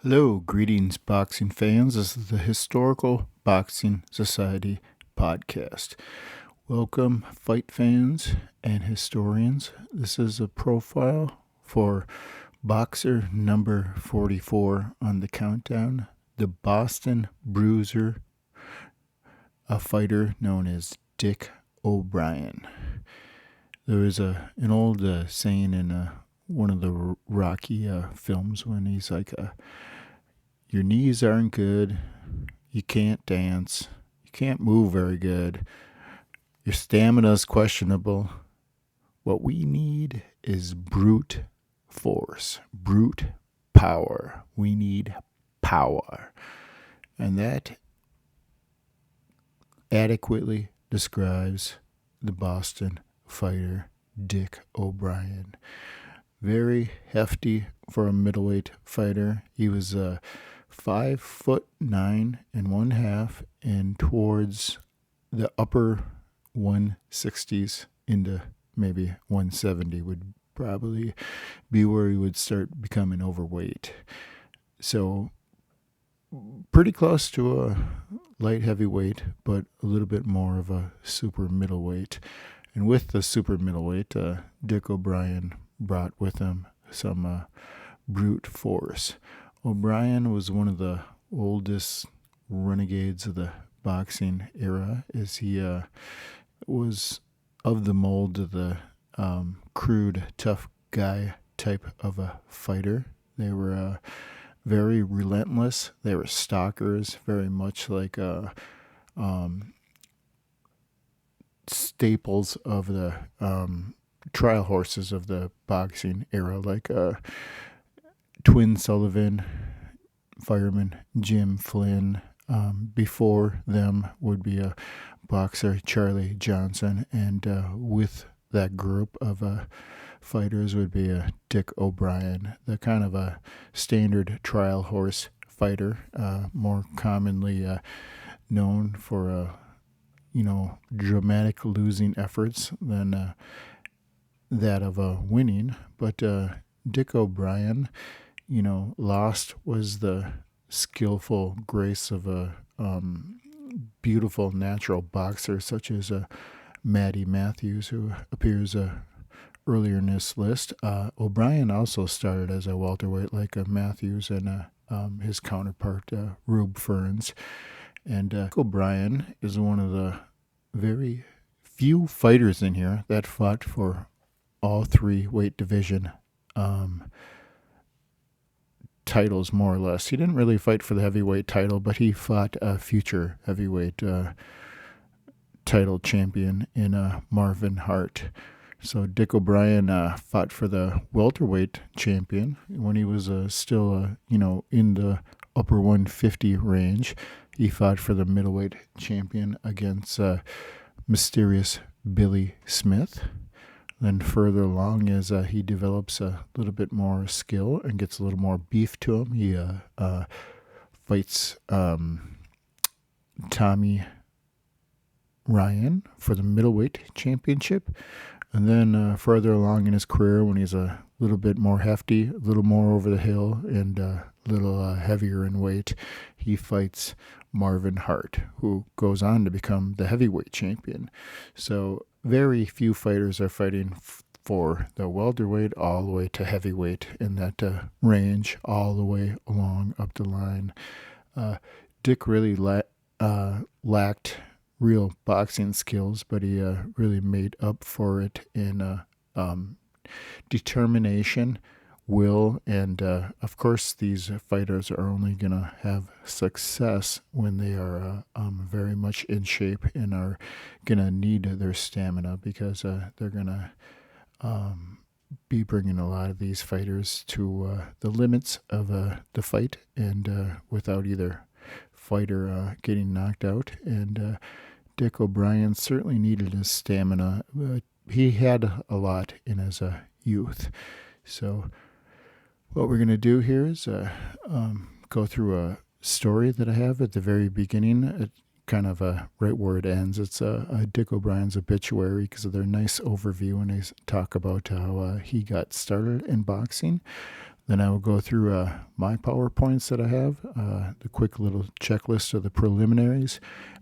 Hello, greetings, boxing fans. This is the Historical Boxing Society podcast. Welcome, fight fans and historians. This is a profile for boxer number 44 on the countdown, the Boston Bruiser, a fighter known as Dick O Brien. There is an old saying in one of the Rocky films when he's like, your knees aren't good, you can't dance, you can't move very good, your stamina's questionable. What we need is brute force, brute power. We need power. And that adequately describes the Boston fighter, Dick O Brien. Very hefty for a middleweight fighter. He was 5'9.5" and towards the upper 160s into maybe 170 would probably be where he would start becoming overweight. So pretty close to a light heavyweight, but a little bit more of a super middleweight. And with the super middleweight, Dick O Brien brought with him some brute force. O'Brien was one of the oldest renegades of the boxing era, as he was of the mold of the crude, tough guy type of a fighter. They were very relentless. They were stalkers, very much like staples of the trial horses of the boxing era, like Twin Sullivan, fireman Jim Flynn. Before them would be a boxer, Charlie Johnson, and with that group of fighters would be Dick O Brien, the kind of a standard trial horse fighter, more commonly known for dramatic losing efforts than that of winning. But Dick O Brien, lost was the skillful grace of a beautiful natural boxer such as Matty Matthews, who appears earlier in this list. O'Brien also started as a welterweight like Matthews and his counterpart Rube Ferns. And Dick O'Brien is one of the very few fighters in here that fought for all three weight division titles, more or less. He didn't really fight for the heavyweight title, but he fought a future heavyweight title champion in Marvin Hart. So Dick O'Brien fought for the welterweight champion when he was still, in the upper 150 range. He fought for the middleweight champion against mysterious Billy Smith. Then further along, as he develops a little bit more skill and gets a little more beef to him, he fights Tommy Ryan for the middleweight championship. And then further along in his career, when he's a little bit more hefty, a little more over the hill, and a little heavier in weight, he fights Marvin Hart, who goes on to become the heavyweight champion. So very few fighters are fighting for the welterweight all the way to heavyweight in that range, all the way along up the line. Dick really lacked real boxing skills, but he really made up for it in determination, will, and of course these fighters are only going to have success when they are very much in shape and are going to need their stamina, because they're going to be bringing a lot of these fighters to the limits of the fight, and without either fighter getting knocked out. And Dick O'Brien certainly needed his stamina, but he had a lot in his youth. So what we're going to do here is go through a story that I have at the very beginning, kind of right where it ends. It's Dick O'Brien's obituary, because of their nice overview, and they talk about how he got started in boxing. Then I will go through my PowerPoints that I have, the quick little checklist of the preliminaries,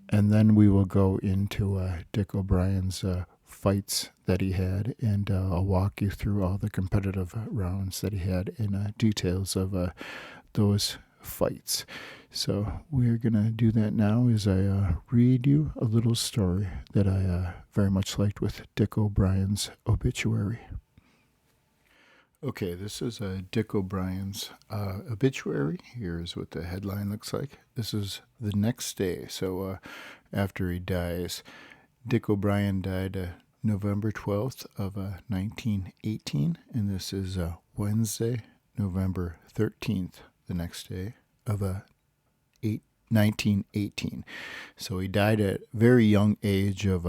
and then we will go into Dick O Brien's fights that he had, and I'll walk you through all the competitive rounds that he had and details of those fights. So we're going to do that now as I read you a little story that I very much liked with Dick O Brien's Obituary. Okay, this is Dick O Brien's Obituary. Here's what the headline looks like. This is the next day, so after he dies. Dick O Brien died November 12th of 1918, and this is Wednesday, November 13th, the next day of 1918. So he died at a very young age of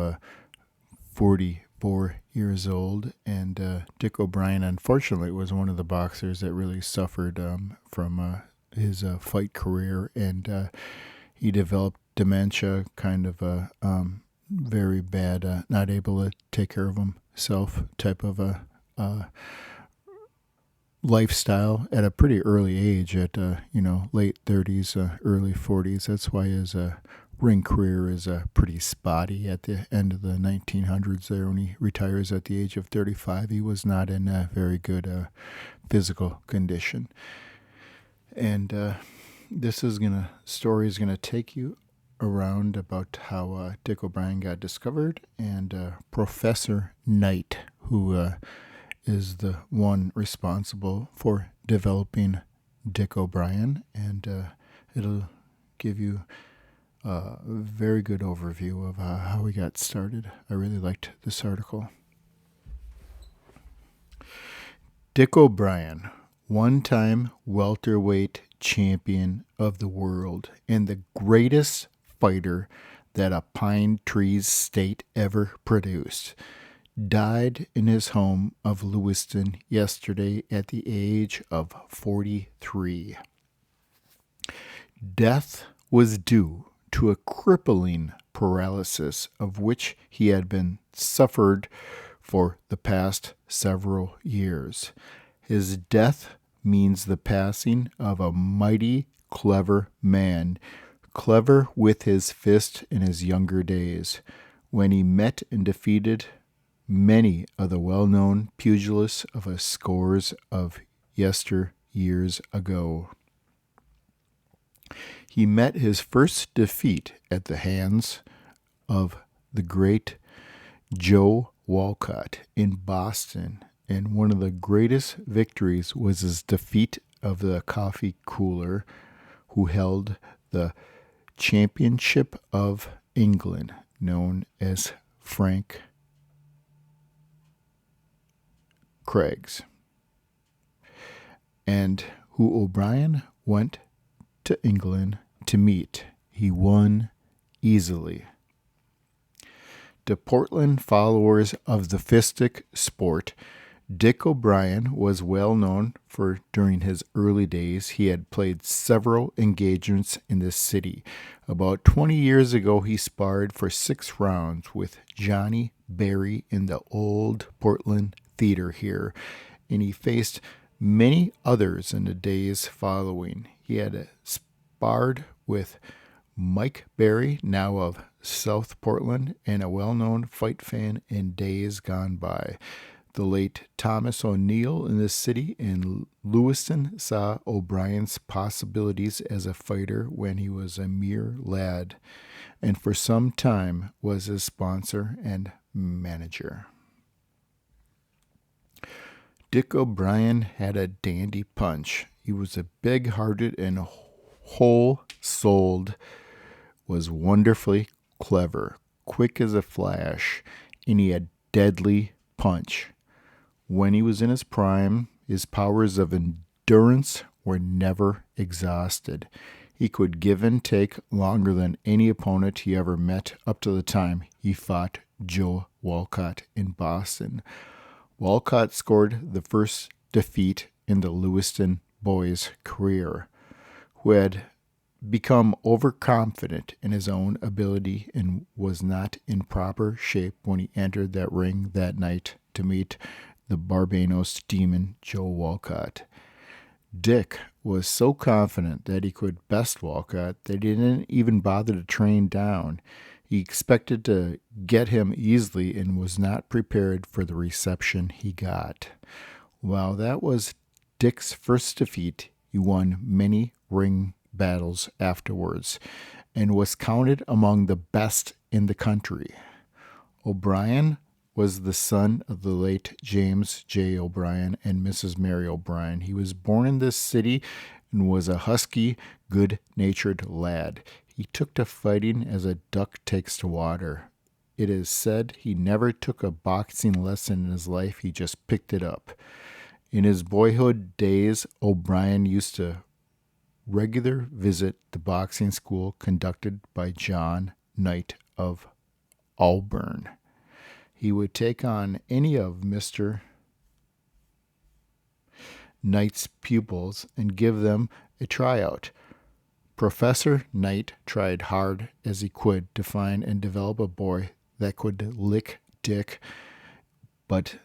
44 years old, and Dick O Brien, unfortunately, was one of the boxers that really suffered from his fight career, and he developed dementia, kind of very bad, not able to take care of himself type of a lifestyle at a pretty early age, at late 30s, early 40s. That's why his ring career is pretty spotty at the end of the 1900s there. When he retires at the age of 35, he was not in a very good physical condition. And this story is gonna take you around about how Dick O Brien got discovered, and Professor Knight, who is the one responsible for developing Dick O Brien, and it'll give you a very good overview of how he got started. I really liked this article. Dick O Brien, one-time welterweight champion of the world and the greatest fighter that a Pine Trees state ever produced, died in his home of Lewiston yesterday at the age of 43. Death was due to a crippling paralysis of which he had been suffered for the past several years. His death means the passing of a mighty clever man, clever with his fist in his younger days, when he met and defeated many of the well-known pugilists of a scores of years ago. He met his first defeat at the hands of the great Joe Walcott in Boston, and one of the greatest victories was his defeat of the coffee cooler, who held the Championship of England, known as Frank Craigs, and who O'Brien went to England to meet. He won easily. To Portland followers of the fistic sport, Dick O Brien was well known for during his early days. He had played several engagements in this city. About 20 years ago, he sparred for 6 rounds with Johnny Barry in the old Portland Theater here, and he faced many others in the days following. He had sparred with Mike Barry, now of South Portland, and a well-known fight fan in days gone by. The late Thomas O'Neill in this city in Lewiston saw O'Brien's possibilities as a fighter when he was a mere lad, and for some time was his sponsor and manager. Dick O Brien had a dandy punch. He was a big-hearted and whole-souled, was wonderfully clever, quick as a flash, and he had deadly punch. When he was in his prime, his powers of endurance were never exhausted. He could give and take longer than any opponent he ever met up to the time he fought Joe Walcott in Boston. Walcott scored the first defeat in the Lewiston boy's career, who had become overconfident in his own ability and was not in proper shape when he entered that ring that night to meet the Barbados demon Joe Walcott. Dick was so confident that he could best Walcott that he didn't even bother to train down. He expected to get him easily and was not prepared for the reception he got. While that was Dick's first defeat, he won many ring battles afterwards and was counted among the best in the country. O'Brien was the son of the late James J. O'Brien and Mrs. Mary O'Brien. He was born in this city and was a husky, good-natured lad. He took to fighting as a duck takes to water. It is said he never took a boxing lesson in his life, he just picked it up. In his boyhood days, O'Brien used to regular visit the boxing school conducted by John Knight of Auburn. He would take on any of Mr. Knight's pupils and give them a tryout. Professor Knight tried hard as he could to find and develop a boy that could lick Dick, but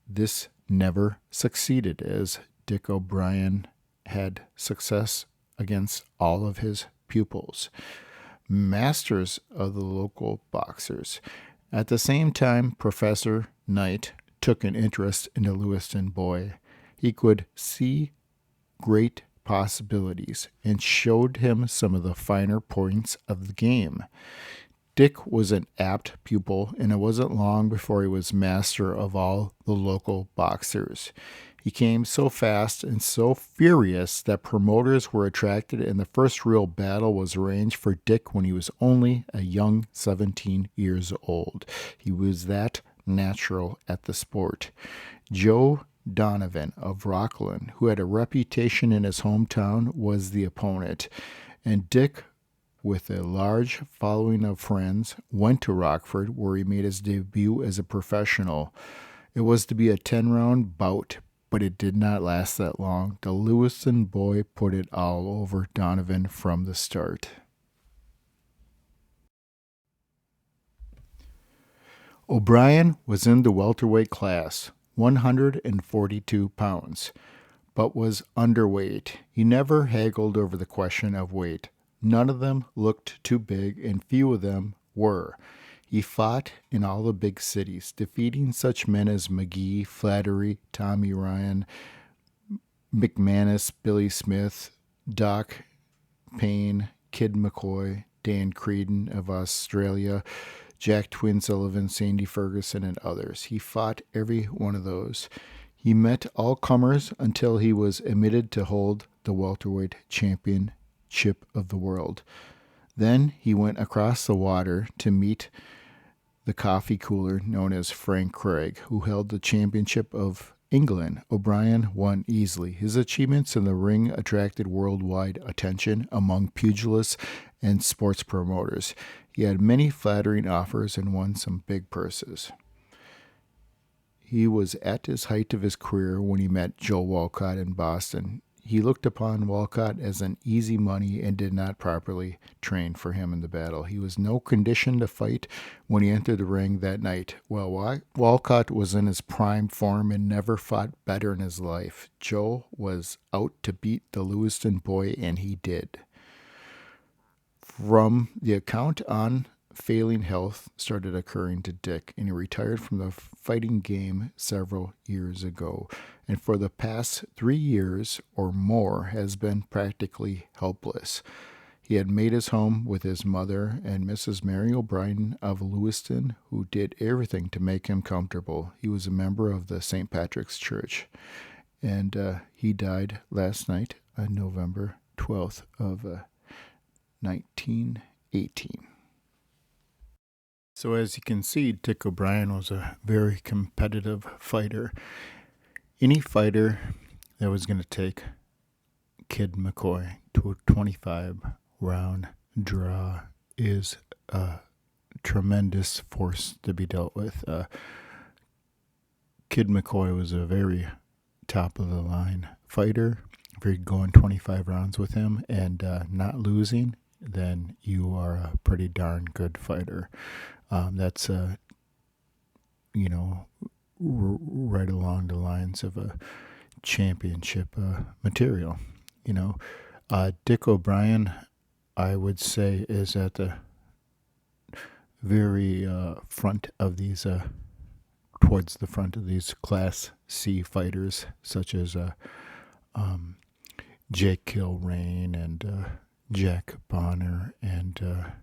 this never succeeded, as Dick O Brien had success against all of his pupils, masters of the local boxers. At the same time, Professor Knight took an interest in the Lewiston boy. He could see great possibilities and showed him some of the finer points of the game. Dick was an apt pupil, and it wasn't long before he was master of all the local boxers. He came so fast and so furious that promoters were attracted, and the first real battle was arranged for Dick when he was only a young 17 years old. He was that natural at the sport. Joe Donovan of Rockland, who had a reputation in his hometown, was the opponent, and Dick, with a large following of friends, went to Rockford, where he made his debut as a professional. It was to be a 10-round bout, but it did not last that long. The Lewiston boy put it all over Donovan from the start. O'Brien was in the welterweight class, 142 pounds, but was underweight. He never haggled over the question of weight. None of them looked too big, and few of them were. He fought in all the big cities, defeating such men as McGee, Flattery, Tommy Ryan, McManus, Billy Smith, Doc Payne, Kid McCoy, Dan Creedon of Australia, Jack Twin Sullivan, Sandy Ferguson, and others. He fought every one of those. He met all comers until he was admitted to hold the welterweight championship of the world. Then he went across the water to meet the coffee cooler known as Frank Craig, who held the championship of England. O'Brien won easily. His achievements in the ring attracted worldwide attention among pugilists and sports promoters. He had many flattering offers and won some big purses. He was at his height of his career when he met Joe Walcott in Boston. He looked upon Walcott as an easy money and did not properly train for him in the battle. He was no condition to fight when he entered the ring that night. Well, Walcott was in his prime form and never fought better in his life. Joe was out to beat the Lewiston boy, and he did. From the account on, failing health started occurring to Dick, and he retired from the fighting game several years ago, and for the past 3 years or more has been practically helpless. He had made his home with his mother and Mrs. Mary O'Brien of Lewiston, who did everything to make him comfortable. He was a member of the St. Patrick's Church, and he died last night on November 12th of 1918. So as you can see, Dick O'Brien was a very competitive fighter. Any fighter that was going to take Kid McCoy to a 25-round draw is a tremendous force to be dealt with. Kid McCoy was a very top-of-the-line fighter. If you're going 25 rounds with him and not losing, then you are a pretty darn good fighter. That's right along the lines of championship material. Dick O Brien, I would say, is at the very front of these, towards the front of these Class C fighters, such as Jake Kilrain and Jack Bonner and a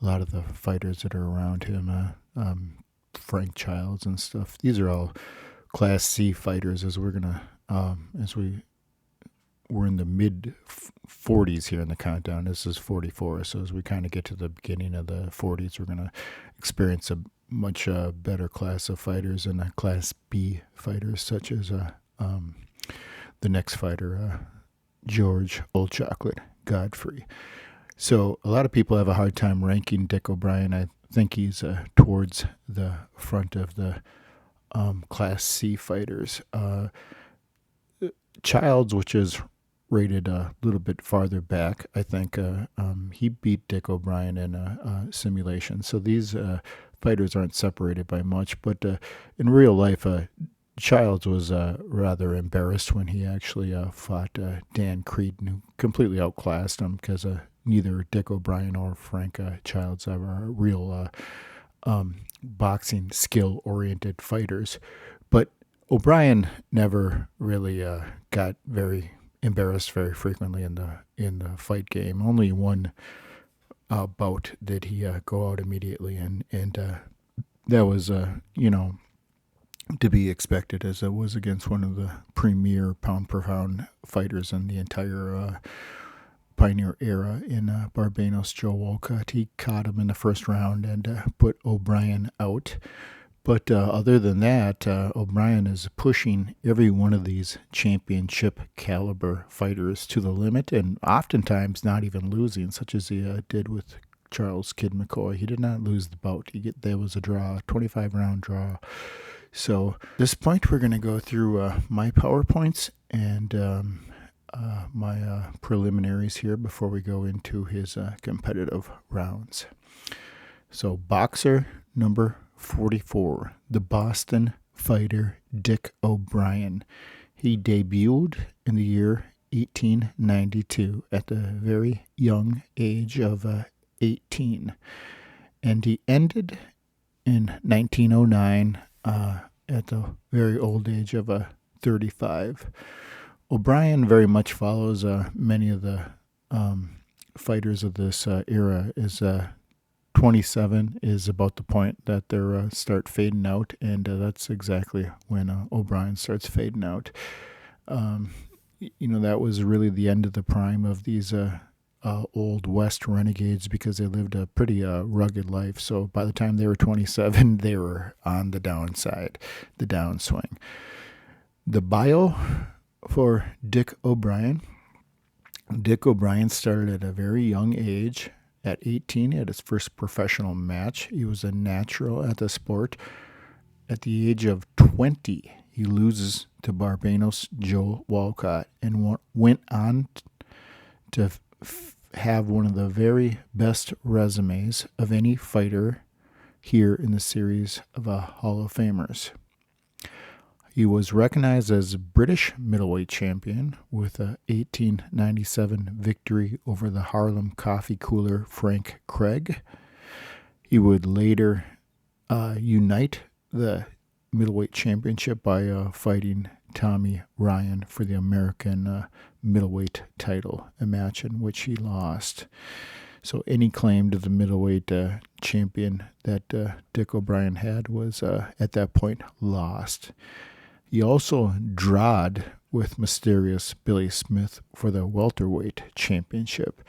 lot of the fighters that are around him, Frank Childs and stuff. These are all Class C fighters, as we're gonna we're in the mid 40s here in the countdown. This is 44, so as we kind of get to the beginning of the 40s, we're gonna experience a much better class of fighters and Class B fighters, such as the next fighter, George Old Chocolate Godfrey. So a lot of people have a hard time ranking Dick O Brien. I think he's towards the front of the Class C fighters. Childs, which is rated a little bit farther back, I think he beat Dick O Brien in a simulation. So these fighters aren't separated by much, but in real life, Childs was rather embarrassed when he actually fought Dan Creedon, who completely outclassed him, because neither Dick O Brien or Frank Childs are real boxing skill-oriented fighters. But O'Brien never really got very embarrassed very frequently in the fight game. Only one bout did he go out immediately, and that was to be expected, as it was against one of the premier pound-per-pound fighters in the entire Pioneer era in Barbados, Joe Walcott. He caught him in the first round and put O'Brien out. But other than that, O'Brien is pushing every one of these championship caliber fighters to the limit, and oftentimes not even losing, such as he did with Charles Kid McCoy. He did not lose the bout. There was a draw, 25-round draw. So at this point, we're going to go through my PowerPoints and my preliminaries here before we go into his competitive rounds. So boxer number 44, the Boston fighter Dick O Brien. He debuted in the year 1892 at the very young age of 18. And he ended in 1909 at the very old age of 35. O'Brien very much follows many of the fighters of this era. Is 27 is about the point that they start fading out, and that's exactly when O'Brien starts fading out. That was really the end of the prime of these Old West renegades, because they lived a pretty rugged life. So by the time they were 27, they were on the downside, the downswing. The bio for Dick O Brien. Dick O Brien started at a very young age. At 18, he had his first professional match. He was a natural at the sport. At the age of 20, he loses to Barbados Joe Walcott and went on to have one of the very best resumes of any fighter here in the series of Hall of Famers. He was recognized as British middleweight champion with a 1897 victory over the Harlem coffee cooler Frank Craig. He would later unite the middleweight championship by fighting Tommy Ryan for the American middleweight title, a match in which he lost. So any claim to the middleweight champion that Dick O Brien had was at that point lost. He also drawed with mysterious Billy Smith for the welterweight championship.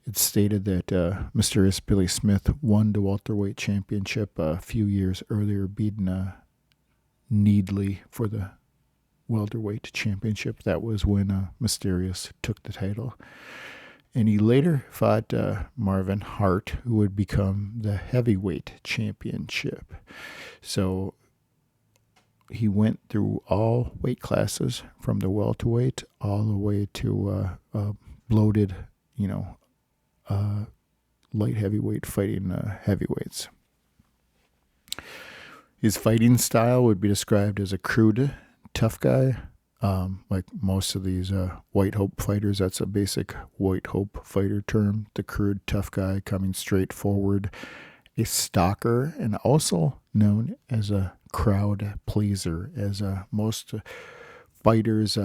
It's stated that mysterious Billy Smith won the welterweight championship a few years earlier, beating Needley for the welterweight championship. That was when Mysterious took the title. And he later fought Marvin Hart, who would become the heavyweight championship. So he went through all weight classes, from the welterweight all the way to bloated, light heavyweight fighting heavyweights. His fighting style would be described as a crude, tough guy, like most of these White Hope fighters. That's a basic White Hope fighter term. The crude, tough guy coming straight forward. A stalker, and also known as a crowd pleaser, as most fighters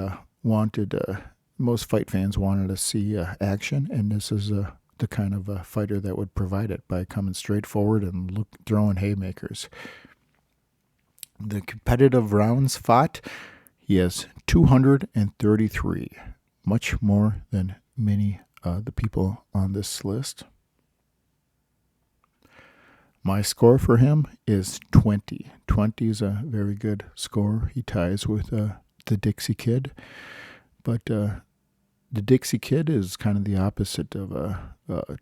most fight fans wanted to see action, and this is the kind of fighter that would provide it by coming straight forward and throwing haymakers. The competitive rounds fought, he has 233, much more than many the people on this list. My score for him is 20. 20 is a very good score. He ties with the Dixie Kid. But the Dixie Kid is kind of the opposite of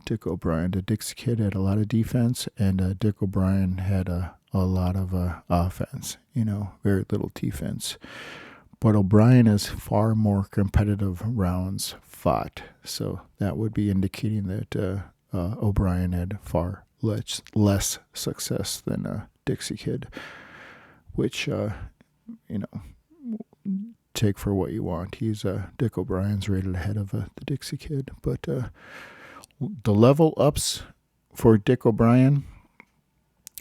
Dick O Brien. The Dixie Kid had a lot of defense, and Dick O Brien had a lot of offense, very little defense. But O'Brien is far more competitive rounds fought. So that would be indicating that O'Brien had far less success than Dixie Kid, which, take for what you want. He's Dick O'Brien's rated ahead of the Dixie Kid. But the level ups for Dick O'Brien,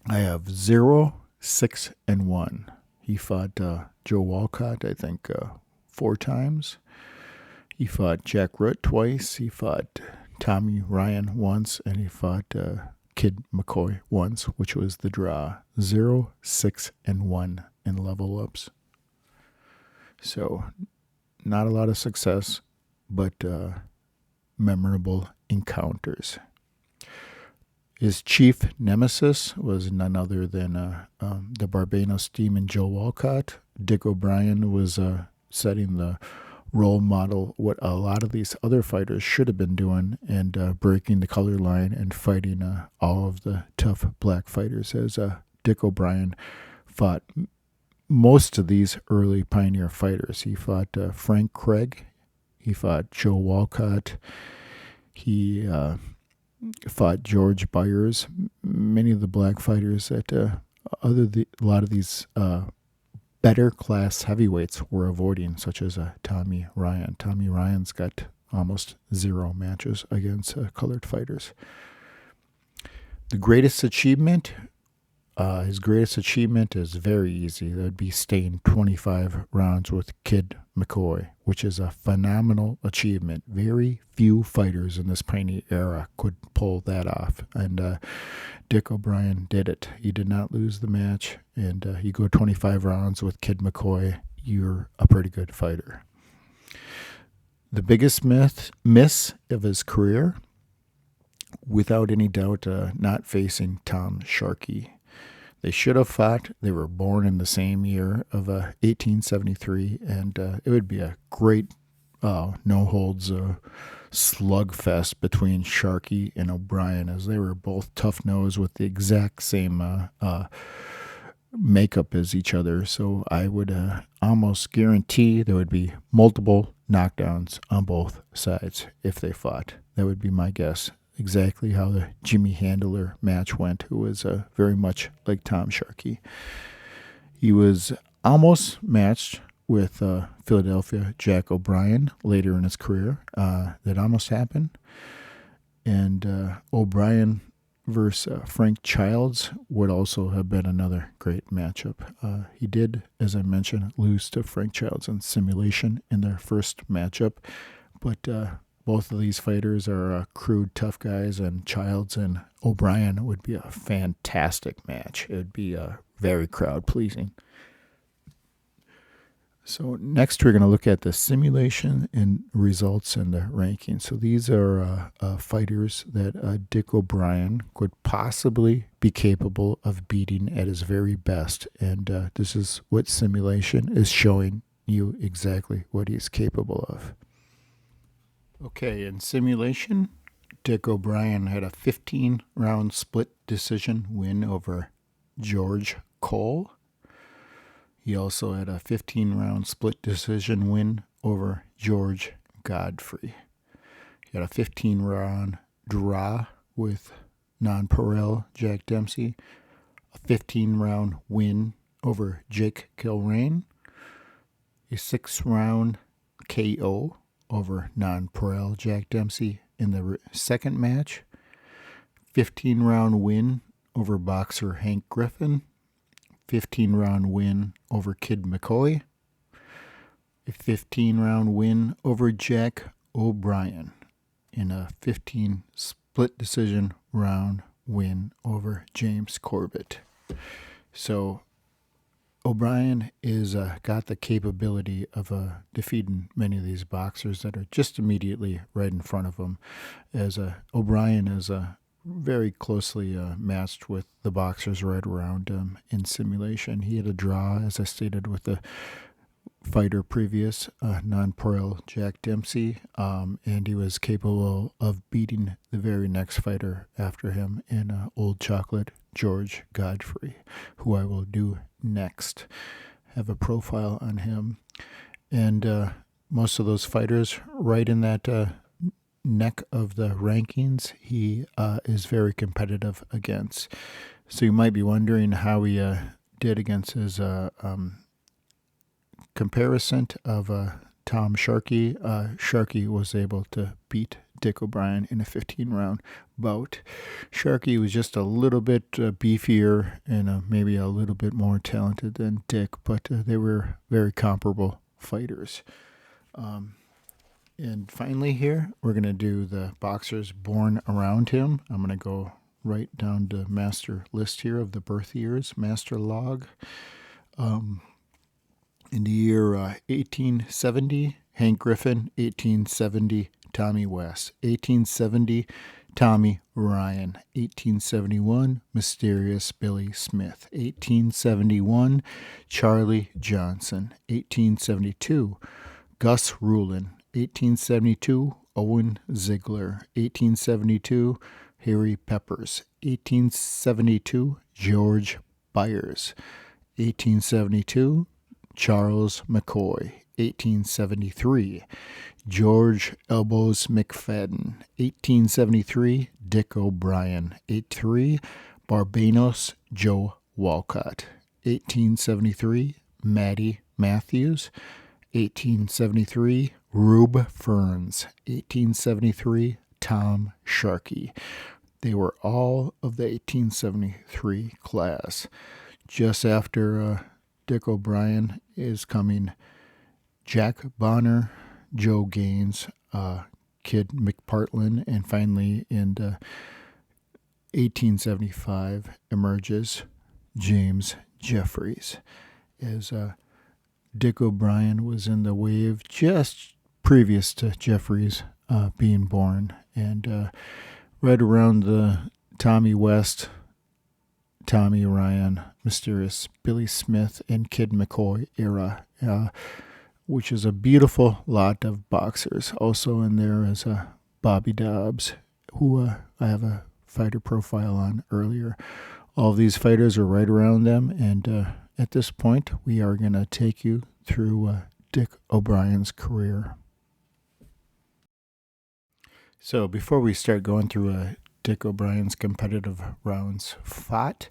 I have 0, 6, and 1. He fought Joe Walcott, I think, 4 times. He fought Jack Root twice. He fought Tommy Ryan once, and he fought Kid McCoy once, which was the draw. 0, 6, and 1 in level ups. So, not a lot of success, but memorable encounters. His chief nemesis was none other than the Barbados Demon Joe Walcott. Dick O'Brien was setting the role model, what a lot of these other fighters should have been doing, and breaking the color line and fighting all of the tough black fighters, as Dick O'Brien fought most of these early pioneer fighters. He fought Frank Craig. He fought Joe Walcott. He fought George Byers. Many of the black fighters that a lot of these better class heavyweights were avoiding, such as Tommy Ryan. Tommy Ryan's got almost 0 matches against colored fighters. The greatest achievement, his greatest achievement is very easy. That would be staying 25 rounds with Kid McCoy, which is a phenomenal achievement. Very few fighters in this pioneer era could pull that off, and Dick O'Brien did it. He did not lose the match, and you go 25 rounds with Kid McCoy, you're a pretty good fighter. The biggest miss of his career, without any doubt, not facing Tom Sharkey. They should have fought. They were born in the same year of 1873, and it would be a great no-holds slugfest between Sharkey and O'Brien, as they were both tough-nosed with the exact same makeup as each other. So I would almost guarantee there would be multiple knockdowns on both sides if they fought. That would be my guess. Exactly how the Jimmy Handler match went, who was very much like Tom Sharkey. He was almost matched with Philadelphia Jack O'Brien later in his career. That almost happened. And O'Brien versus Frank Childs would also have been another great matchup. He did, as I mentioned, lose to Frank Childs in simulation in their first matchup, but both of these fighters are crude, tough guys, and Childs and O'Brien would be a fantastic match. It would be very crowd-pleasing. So next we're going to look at the simulation and results and the rankings. So these are fighters that Dick O'Brien could possibly be capable of beating at his very best. And this is what simulation is showing you exactly what he's capable of. Okay, in simulation, Dick O'Brien had a 15-round split decision win over George Cole. He also had a 15-round split decision win over George Godfrey. He had a 15-round draw with Nonpareil Jack Dempsey, a 15-round win over Jake Kilrain, a 6-round KO over nonpareil Jack Dempsey in the second match, 15-round win over boxer Hank Griffin, 15-round win over Kid McCoy, a 15-round win over Jack O Brien in a 15 split decision round win over James Corbett. So O'Brien is got the capability of defeating many of these boxers that are just immediately right in front of him. As O'Brien is very closely matched with the boxers right around him in simulation. He had a draw, as I stated, with the fighter previous, nonpareil Jack Dempsey, and he was capable of beating the very next fighter after him in Old Chocolate George Godfrey, who I will do next. Have a profile on him. And most of those fighters right in that neck of the rankings, he is very competitive against. So you might be wondering how he did against his comparison of Tom Sharkey. Sharkey was able to beat Dick O'Brien in a 15-round bout. Sharkey was just a little bit beefier and maybe a little bit more talented than Dick, but they were very comparable fighters. And finally here, we're going to do the boxers born around him. I'm going to go right down to master list here of the birth years, master log. In the year 1870, Hank Griffin. 1870, Tommy West. 1870, Tommy Ryan. 1871, Mysterious Billy Smith. 1871, Charlie Johnson. 1872, Gus Rulin. 1872, Owen Ziegler. 1872, Harry Peppers. 1872, George Byers. 1872, Charles McCoy. 1873, George Elbows McFadden. 1873, Dick O Brien. 1883, Barbanos Joe Walcott. 1873, Matty Matthews. 1873, Rube Ferns. 1873, Tom Sharkey. They were all of the 1873 class. Just after Dick O'Brien is coming Jack Bonner, Joe Gaines, Kid McPartlin, and finally in 1875 emerges James Jeffries. As Dick O'Brien was in the wave just previous to Jeffries being born, and right around the Tommy West, Tommy Ryan, Mysterious Billy Smith, and Kid McCoy era, which is a beautiful lot of boxers. Also in there is Bobby Dobbs, who I have a fighter profile on earlier. All of these fighters are right around them, and at this point, we are going to take you through Dick O'Brien's career. So before we start going through Dick O'Brien's competitive rounds fought,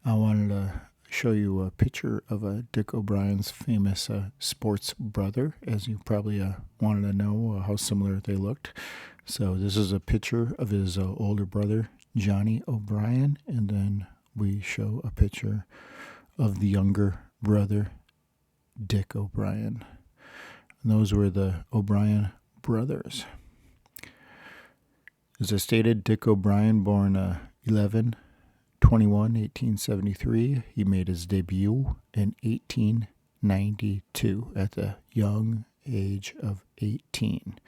I wanted to show you a picture of Dick O'Brien's famous sports brother, as you probably wanted to know how similar they looked. So this is a picture of his older brother, Johnny O Brien, and then we show a picture of the younger brother, Dick O'Brien. And those were the O'Brien brothers. As I stated, Dick O'Brien, born 11/21, 1873. He made his debut in 1892 at the young age of 18.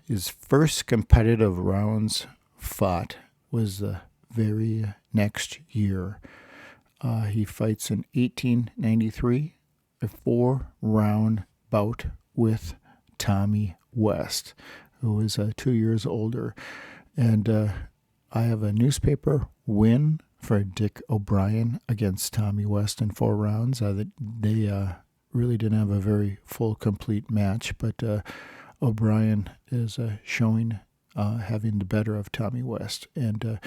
His first competitive rounds fought was the very next year. He fights in 1893, a 4-round bout with Tommy West, who is 2 years older. And I have a newspaper win for Dick O'Brien against Tommy West in 4 rounds. They really didn't have a very full, complete match, but O'Brien is showing having the better of Tommy West. And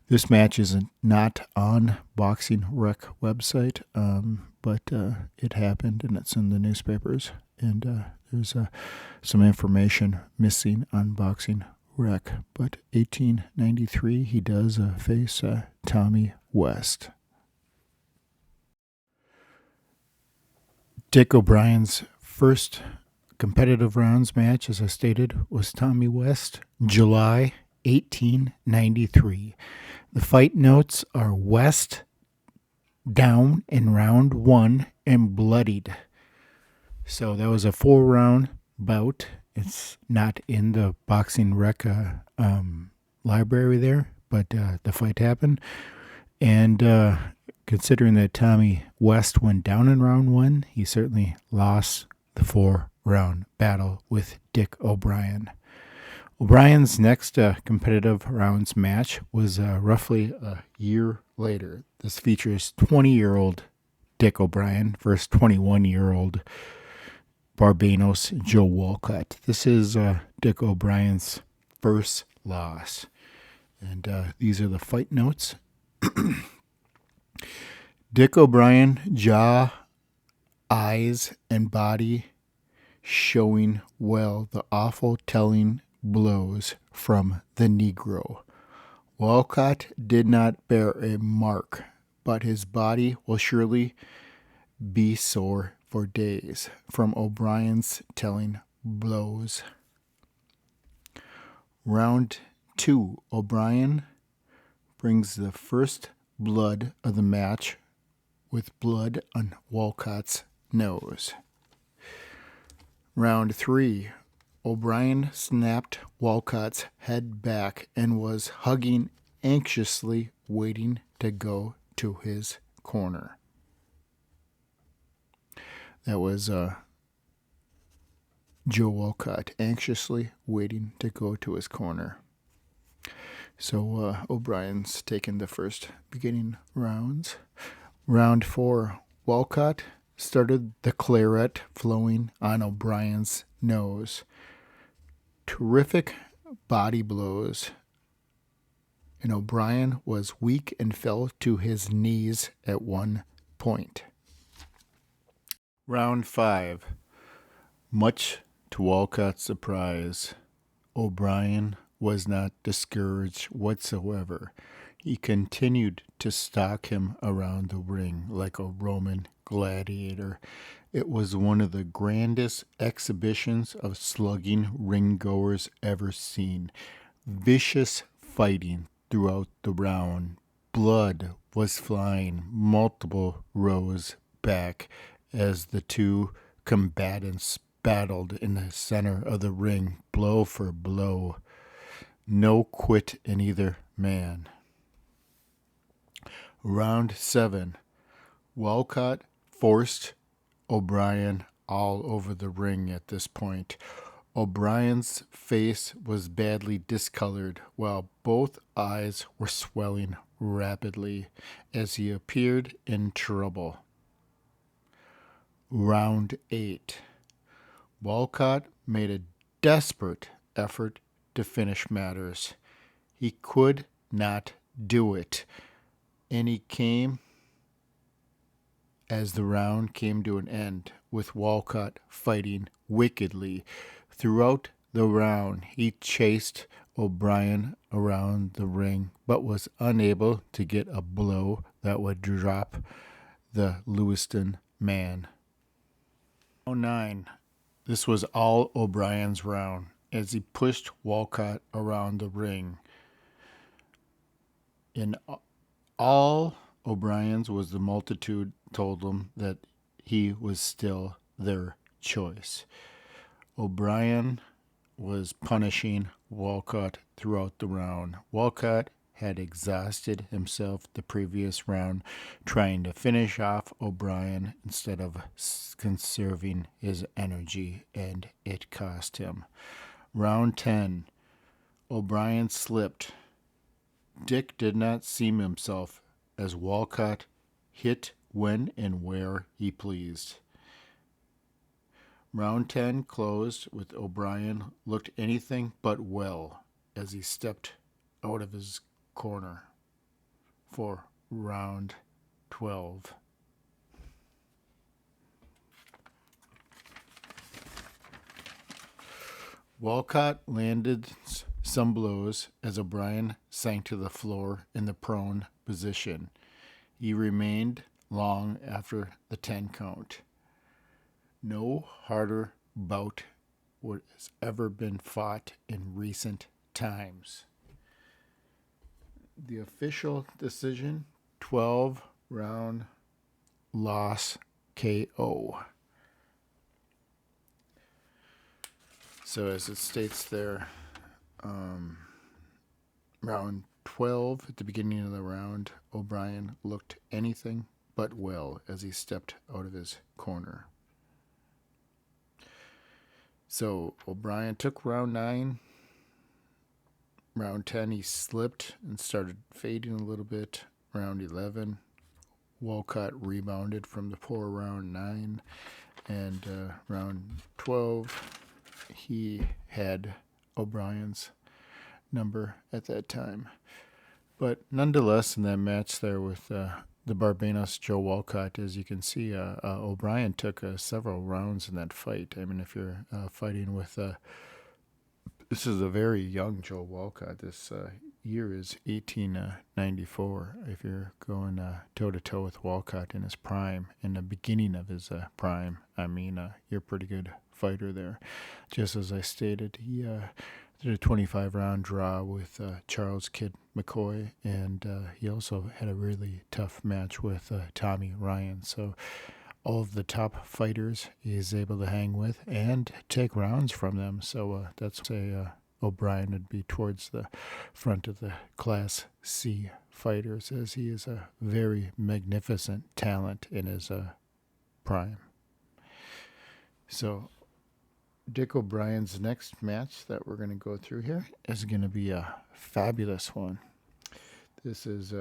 this match is not on Boxing Rec website, but it happened, and it's in the newspapers. and there's some information missing on Boxing Rec. But 1893, he does face Tommy West. Dick O'Brien's first competitive rounds match, as I stated, was Tommy West, July 1893. The fight notes are West down in round 1 and bloodied. So that was a 4-round bout. It's not in the Boxing Rec library there, but the fight happened. And considering that Tommy West went down in round 1, he certainly lost the 4-round battle with Dick O'Brien. O'Brien's next competitive rounds match was roughly a year later. This features 20-year-old Dick O'Brien versus 21-year-old Barbados Joe Walcott. This is Dick O'Brien's first loss. And these are the fight notes. Dick O'Brien, jaw, eyes, and body showing well the awful telling blows from the Negro. Walcott did not bear a mark, but his body will surely be sore for days from O'Brien's telling blows. Round 2, O'Brien brings the first blood of the match with blood on Walcott's nose. Round 3, O'Brien snapped Walcott's head back and was hugging anxiously, waiting to go to his corner. That was Joe Walcott anxiously waiting to go to his corner. So O'Brien's taken the first beginning rounds. Round 4, Walcott started the claret flowing on O'Brien's nose. Terrific body blows, and O'Brien was weak and fell to his knees at one point. Round 5. Much to Walcott's surprise, O'Brien was not discouraged whatsoever. He continued to stalk him around the ring like a Roman gladiator. It was one of the grandest exhibitions of slugging ring-goers ever seen. Vicious fighting throughout the round. Blood was flying multiple rows back as the two combatants battled in the center of the ring, blow for blow. No quit in either man. Round 7. Walcott forced O'Brien all over the ring at this point. O'Brien's face was badly discolored, while both eyes were swelling rapidly as he appeared in trouble. Round 8. Walcott made a desperate effort to finish matters. He could not do it, and he came as the round came to an end, with Walcott fighting wickedly. Throughout the round, he chased O'Brien around the ring, but was unable to get a blow that would drop the Lewiston man. Round 9. This was all O'Brien's round, as he pushed Walcott around the ring. In all O'Brien's was the multitude told him that he was still their choice. O'Brien was punishing Walcott throughout the round. Walcott had exhausted himself the previous round trying to finish off O'Brien instead of conserving his energy, and it cost him. Round 10. O'Brien slipped. Dick did not seem himself as Walcott hit when and where he pleased. Round 10 closed with O'Brien looked anything but well as he stepped out of his corner for round 12. Walcott landed some blows as O'Brien sank to the floor in the prone position. He remained long after the 10 count. No harder bout has ever been fought in recent times. The official decision, 12-round loss KO. So as it states there, round 12, at the beginning of the round, O'Brien looked anything but well as he stepped out of his corner. So O'Brien took round 9. Round 10, he slipped and started fading a little bit. Round 11, Walcott rebounded from the poor round 9. And round 12, he had O'Brien's number at that time. But nonetheless, in that match there with the Barbados Joe Walcott, as you can see, O'Brien took several rounds in that fight. I mean, if you're fighting with... this is a very young Joe Walcott. This year is 1894. If you're going toe-to-toe with Walcott in his prime, in the beginning of his prime, I mean, you're a pretty good fighter there. Just as I stated, he did a 25-round draw with Charles Kid McCoy, and he also had a really tough match with Tommy Ryan. So all of the top fighters he is able to hang with and take rounds from them. So that's O'Brien would be towards the front of the Class C fighters, as he is a very magnificent talent in his prime. So Dick O'Brien's next match that we're going to go through here is going to be a fabulous one. This is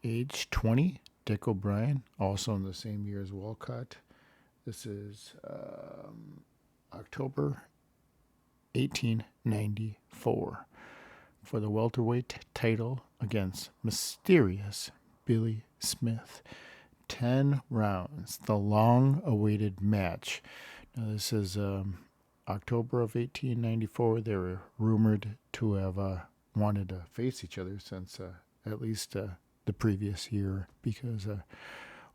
age 20, Dick O'Brien, also in the same year as Walcott. This is October 1894 for the welterweight title against mysterious Billy Smith. 10 rounds, the long-awaited match. Now this is October of 1894. They were rumored to have wanted to face each other since at least the previous year, because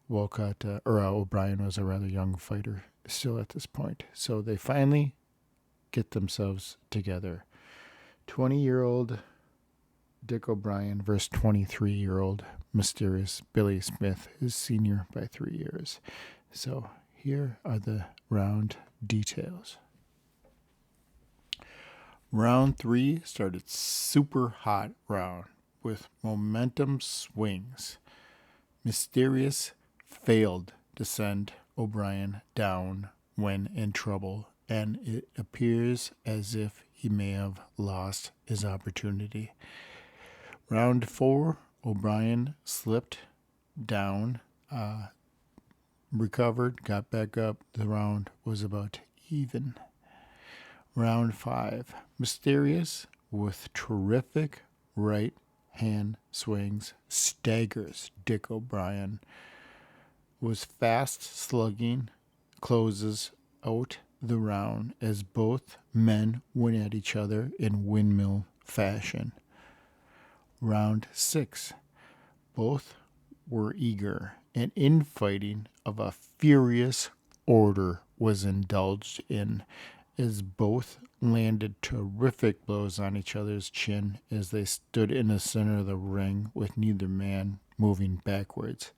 Walcott or O'Brien was a rather young fighter still at this point. So they finally get themselves together. 20-year-old Dick O'Brien versus 23-year-old mysterious Billy Smith, his senior by 3 years. So here are the round details. Round 3 started super hot round with momentum swings. Mysterious failed to send O'Brien down when in trouble, and it appears as if he may have lost his opportunity. Round 4, O'Brien slipped down, recovered, got back up. The round was about even. Round 5, Mysterious, with terrific right hand swings, staggers Dick O'Brien. Was fast slugging, closes out the round as both men went at each other in windmill fashion. Round 6, both were eager, and infighting of a furious order was indulged in, as both landed terrific blows on each other's chin as they stood in the center of the ring with neither man moving backwards.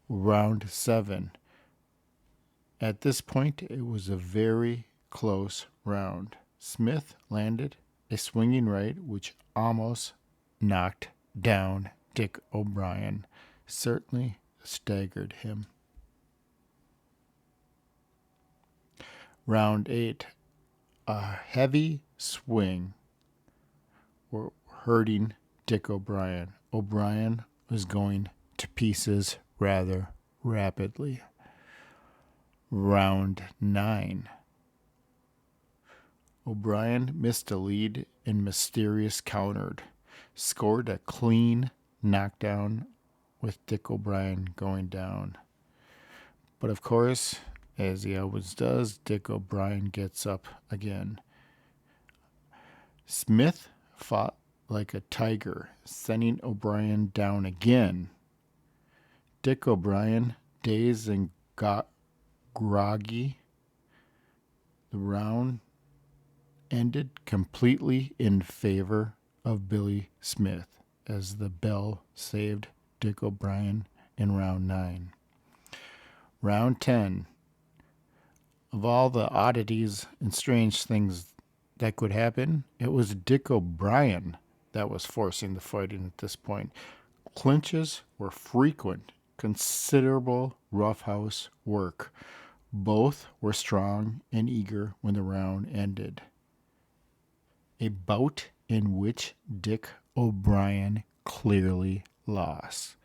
Round 7. At this point, it was a very close round. Smith landed a swinging right which almost knocked down Dick O'Brien, certainly staggered him. Round 8, a heavy swing were hurting Dick O'Brien. O'Brien was going to pieces rather rapidly. Round 9, O'Brien missed a lead and Mysterious countered, scored a clean knockdown with Dick O'Brien going down. But of course, as he always does, Dick O'Brien gets up again. Smith fought like a tiger, sending O'Brien down again. Dick O Brien, dazed and groggy. The round ended completely in favor of Billy Smith as the bell saved Dick O Brien in round 9. Round 10. Of all the oddities and strange things that could happen, it was Dick O Brien that was forcing the fighting at this point. Clinches were frequent, considerable roughhouse work. Both were strong and eager when the round ended. A bout in which Dick O Brien clearly lost.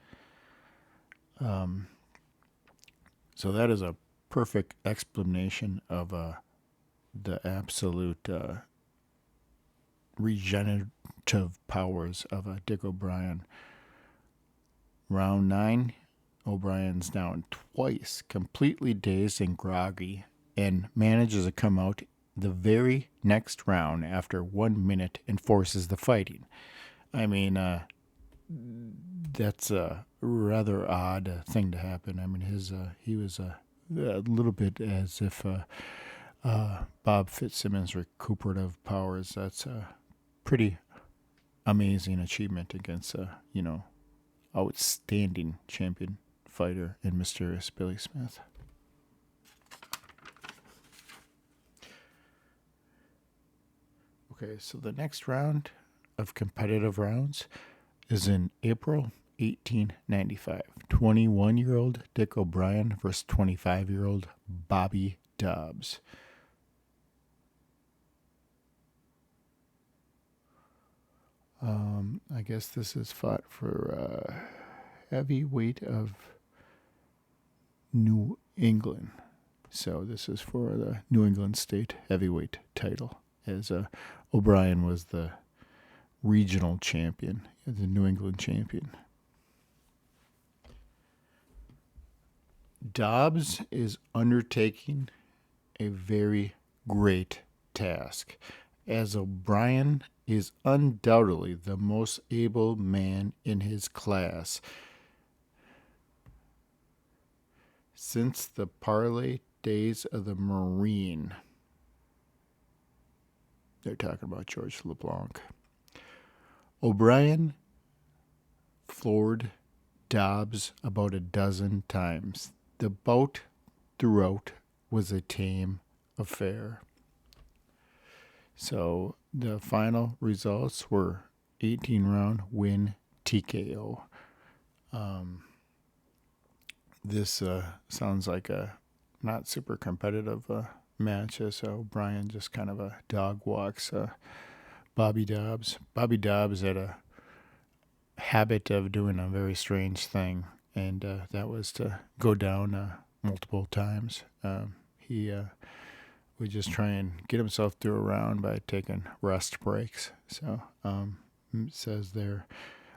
So that is a perfect explanation of the absolute regenerative powers of Dick O Brien. Round 9, O'Brien's down twice, completely dazed and groggy, and manages to come out the very next round after 1 minute and forces the fighting. I mean, that's a rather odd thing to happen. I mean, he was a little bit as if Bob Fitzsimmons' recuperative powers. That's a pretty amazing achievement against outstanding champion fighter and mysterious Billy Smith. Okay, so the next round of competitive rounds is in April 1895. 21-year-old Dick O Brien versus 25-year-old Bobby Dobbs. I guess this is fought for heavyweight of New England. So this is for the New England State heavyweight title, as O'Brien was the regional champion, the New England champion. Dobbs is undertaking a very great task, as O'Brien is undoubtedly the most able man in his class. Since the parley days of the Marine. They're talking about George LeBlanc. O'Brien floored Dobbs about a dozen times. The bout throughout was a tame affair. So the final results were 18-round win TKO. This sounds like a not super competitive match, as O'Brien just kind of a dog walks Bobby Dobbs. Bobby Dobbs had a habit of doing a very strange thing, and that was to go down multiple times. He would just try and get himself through a round by taking rest breaks. So it says there,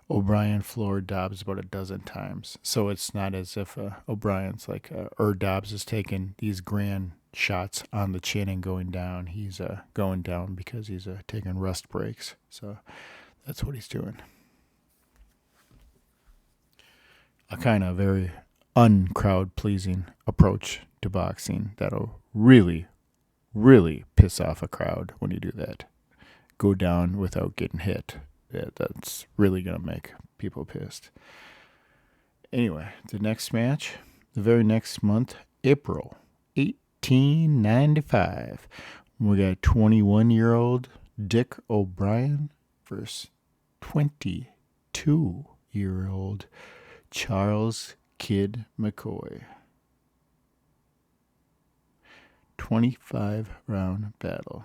O'Brien floored Dobbs about a dozen times. So it's not as if O'Brien's like, or Dobbs is taking these grand shots on the chin and going down. He's going down because he's taking rest breaks. So that's what he's doing. A kind of very uncrowd-pleasing approach to boxing that'll really, really piss off a crowd when you do that. Go down without getting hit. That's really going to make people pissed. Anyway, the next match, the very next month, April 1895. We got 21-year-old Dick O Brien versus 22-year-old Charles Kid McCoy. 25-round battle.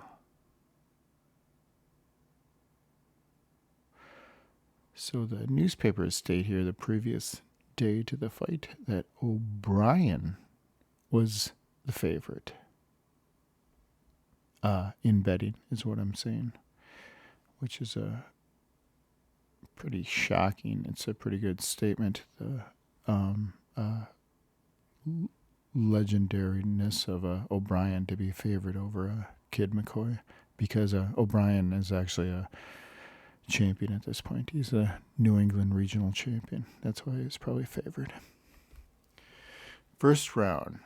So the newspapers state here the previous day to the fight that O'Brien was the favorite. In betting is what I'm saying, which is a pretty shocking. It's a pretty good statement. The legendariness of O'Brien to be favored over Kid McCoy because O'Brien is actually a champion at this point. He's a New England regional champion. That's why he's probably favored. First round.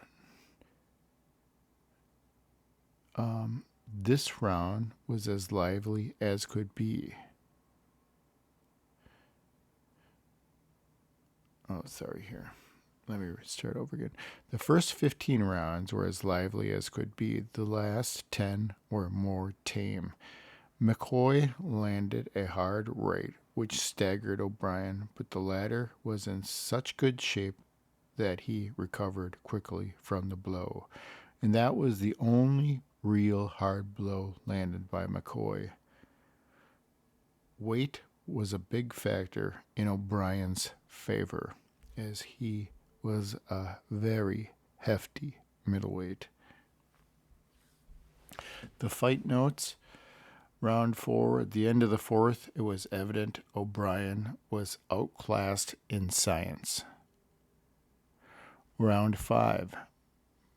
This round was as lively as could be. Oh, sorry here. Let me start over again. The first 15 rounds were as lively as could be. The last 10 were more tame. McCoy landed a hard right, which staggered O'Brien, but the latter was in such good shape that he recovered quickly from the blow. And that was the only real hard blow landed by McCoy. Weight was a big factor in O'Brien's favor, as he was a very hefty middleweight. The fight notes. Round 4, at the end of the fourth, it was evident O'Brien was outclassed in science. Round 5,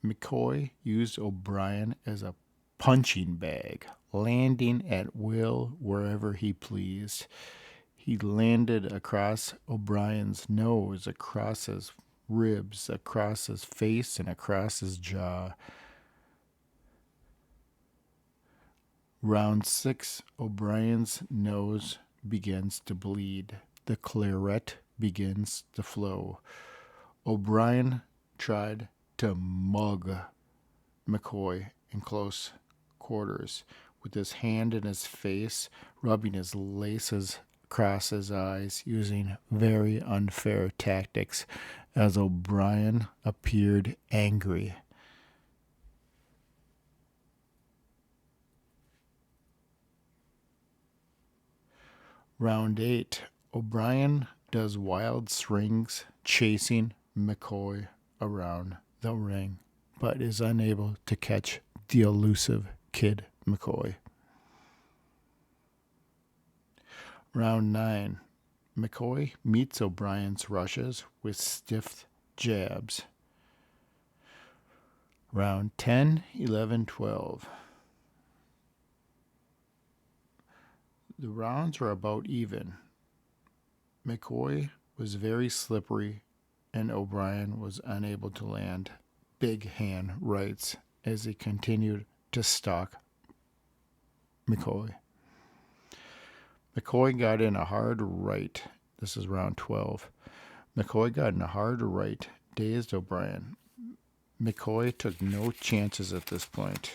McCoy used O'Brien as a punching bag, landing at will wherever he pleased. He landed across O'Brien's nose, across his ribs, across his face, and across his jaw. Round 6, O'Brien's nose begins to bleed. The claret begins to flow. O'Brien tried to mug McCoy in close quarters with his hand in his face, rubbing his laces across his eyes, using very unfair tactics as O'Brien appeared angry. Round 8, O'Brien does wild swings, chasing McCoy around the ring, but is unable to catch the elusive Kid McCoy. Round 9, McCoy meets O'Brien's rushes with stiff jabs. Round 10, 11, 12. The rounds are about even. McCoy was very slippery, and O'Brien was unable to land big hand rights as he continued to stalk McCoy. McCoy got in a hard right. This is round 12. McCoy got in a hard right, dazed O'Brien. McCoy took no chances at this point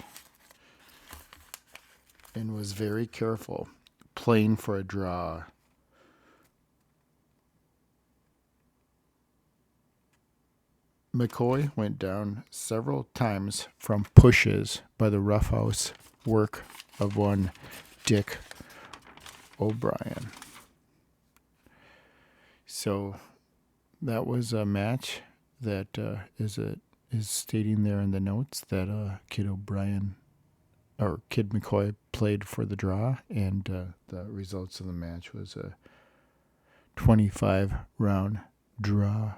and was very careful, playing for a draw. McCoy went down several times from pushes by the roughhouse work of one Dick O Brien. So that was a match that is stating there in the notes that Kid McCoy played for the draw, and the results of the match was a 25-round draw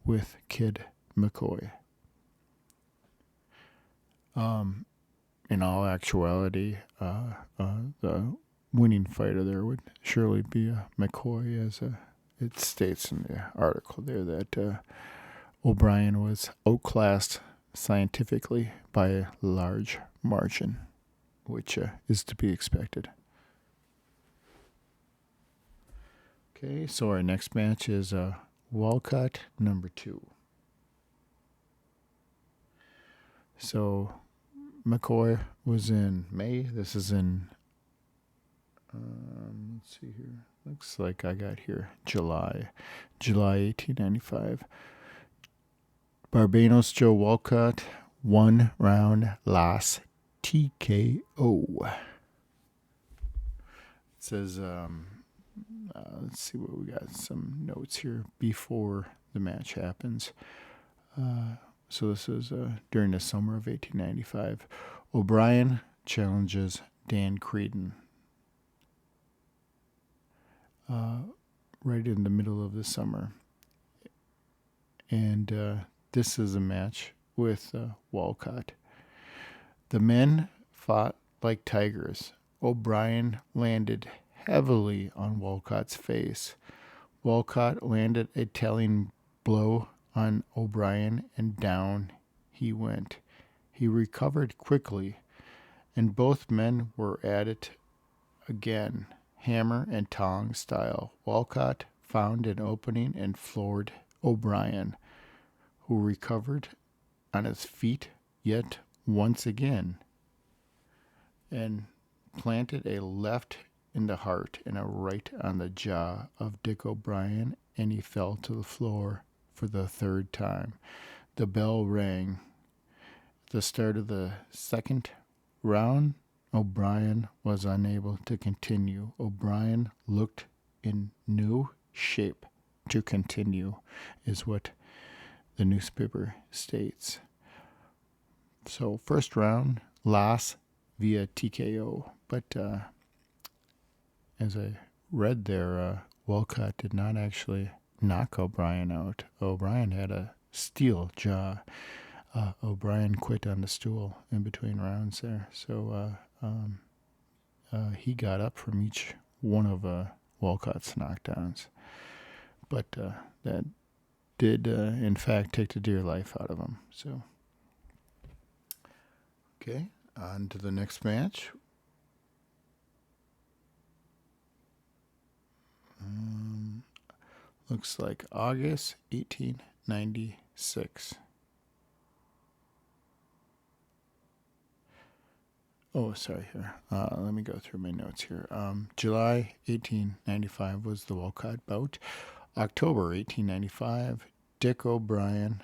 with Kid McCoy. In all actuality, the winning fighter there would surely be McCoy, as it states in the article there that O'Brien was outclassed scientifically by a large margin, which is to be expected. Okay, so our next match is Walcott number 2. So McCoy was in May. This is in, let's see here. Looks like I got here July 1895. Barbados Joe Walcott, 1 round loss, TKO. It says, let's see what we got. Some notes here before the match happens. So this is during the summer of 1895. O'Brien challenges Dan Creedon. Right in the middle of the summer. And this is a match with Walcott. The men fought like tigers. O'Brien landed heavily on Walcott's face. Walcott landed a telling blow on O'Brien, and down he went. He recovered quickly, and both men were at it again, hammer and tong style. Walcott found an opening and floored O'Brien, who recovered on his feet yet once again, and planted a left in the heart and a right on the jaw of Dick O'Brien, and he fell to the floor for the third time. The bell rang. At the start of the second round, O'Brien was unable to continue. O'Brien looked in no shape to continue, is what the newspaper states. So first round, loss via TKO. But as I read there, Walcott did not actually knock O'Brien out. O'Brien had a steel jaw. O'Brien quit on the stool in between rounds there. So he got up from each one of Walcott's knockdowns. But that did, in fact, take the dear life out of him. So, okay, on to the next match. Looks like August 1896. Oh, sorry here. Let me go through my notes here. July 1895 was the Walcott bout. October 1895, Dick O Brien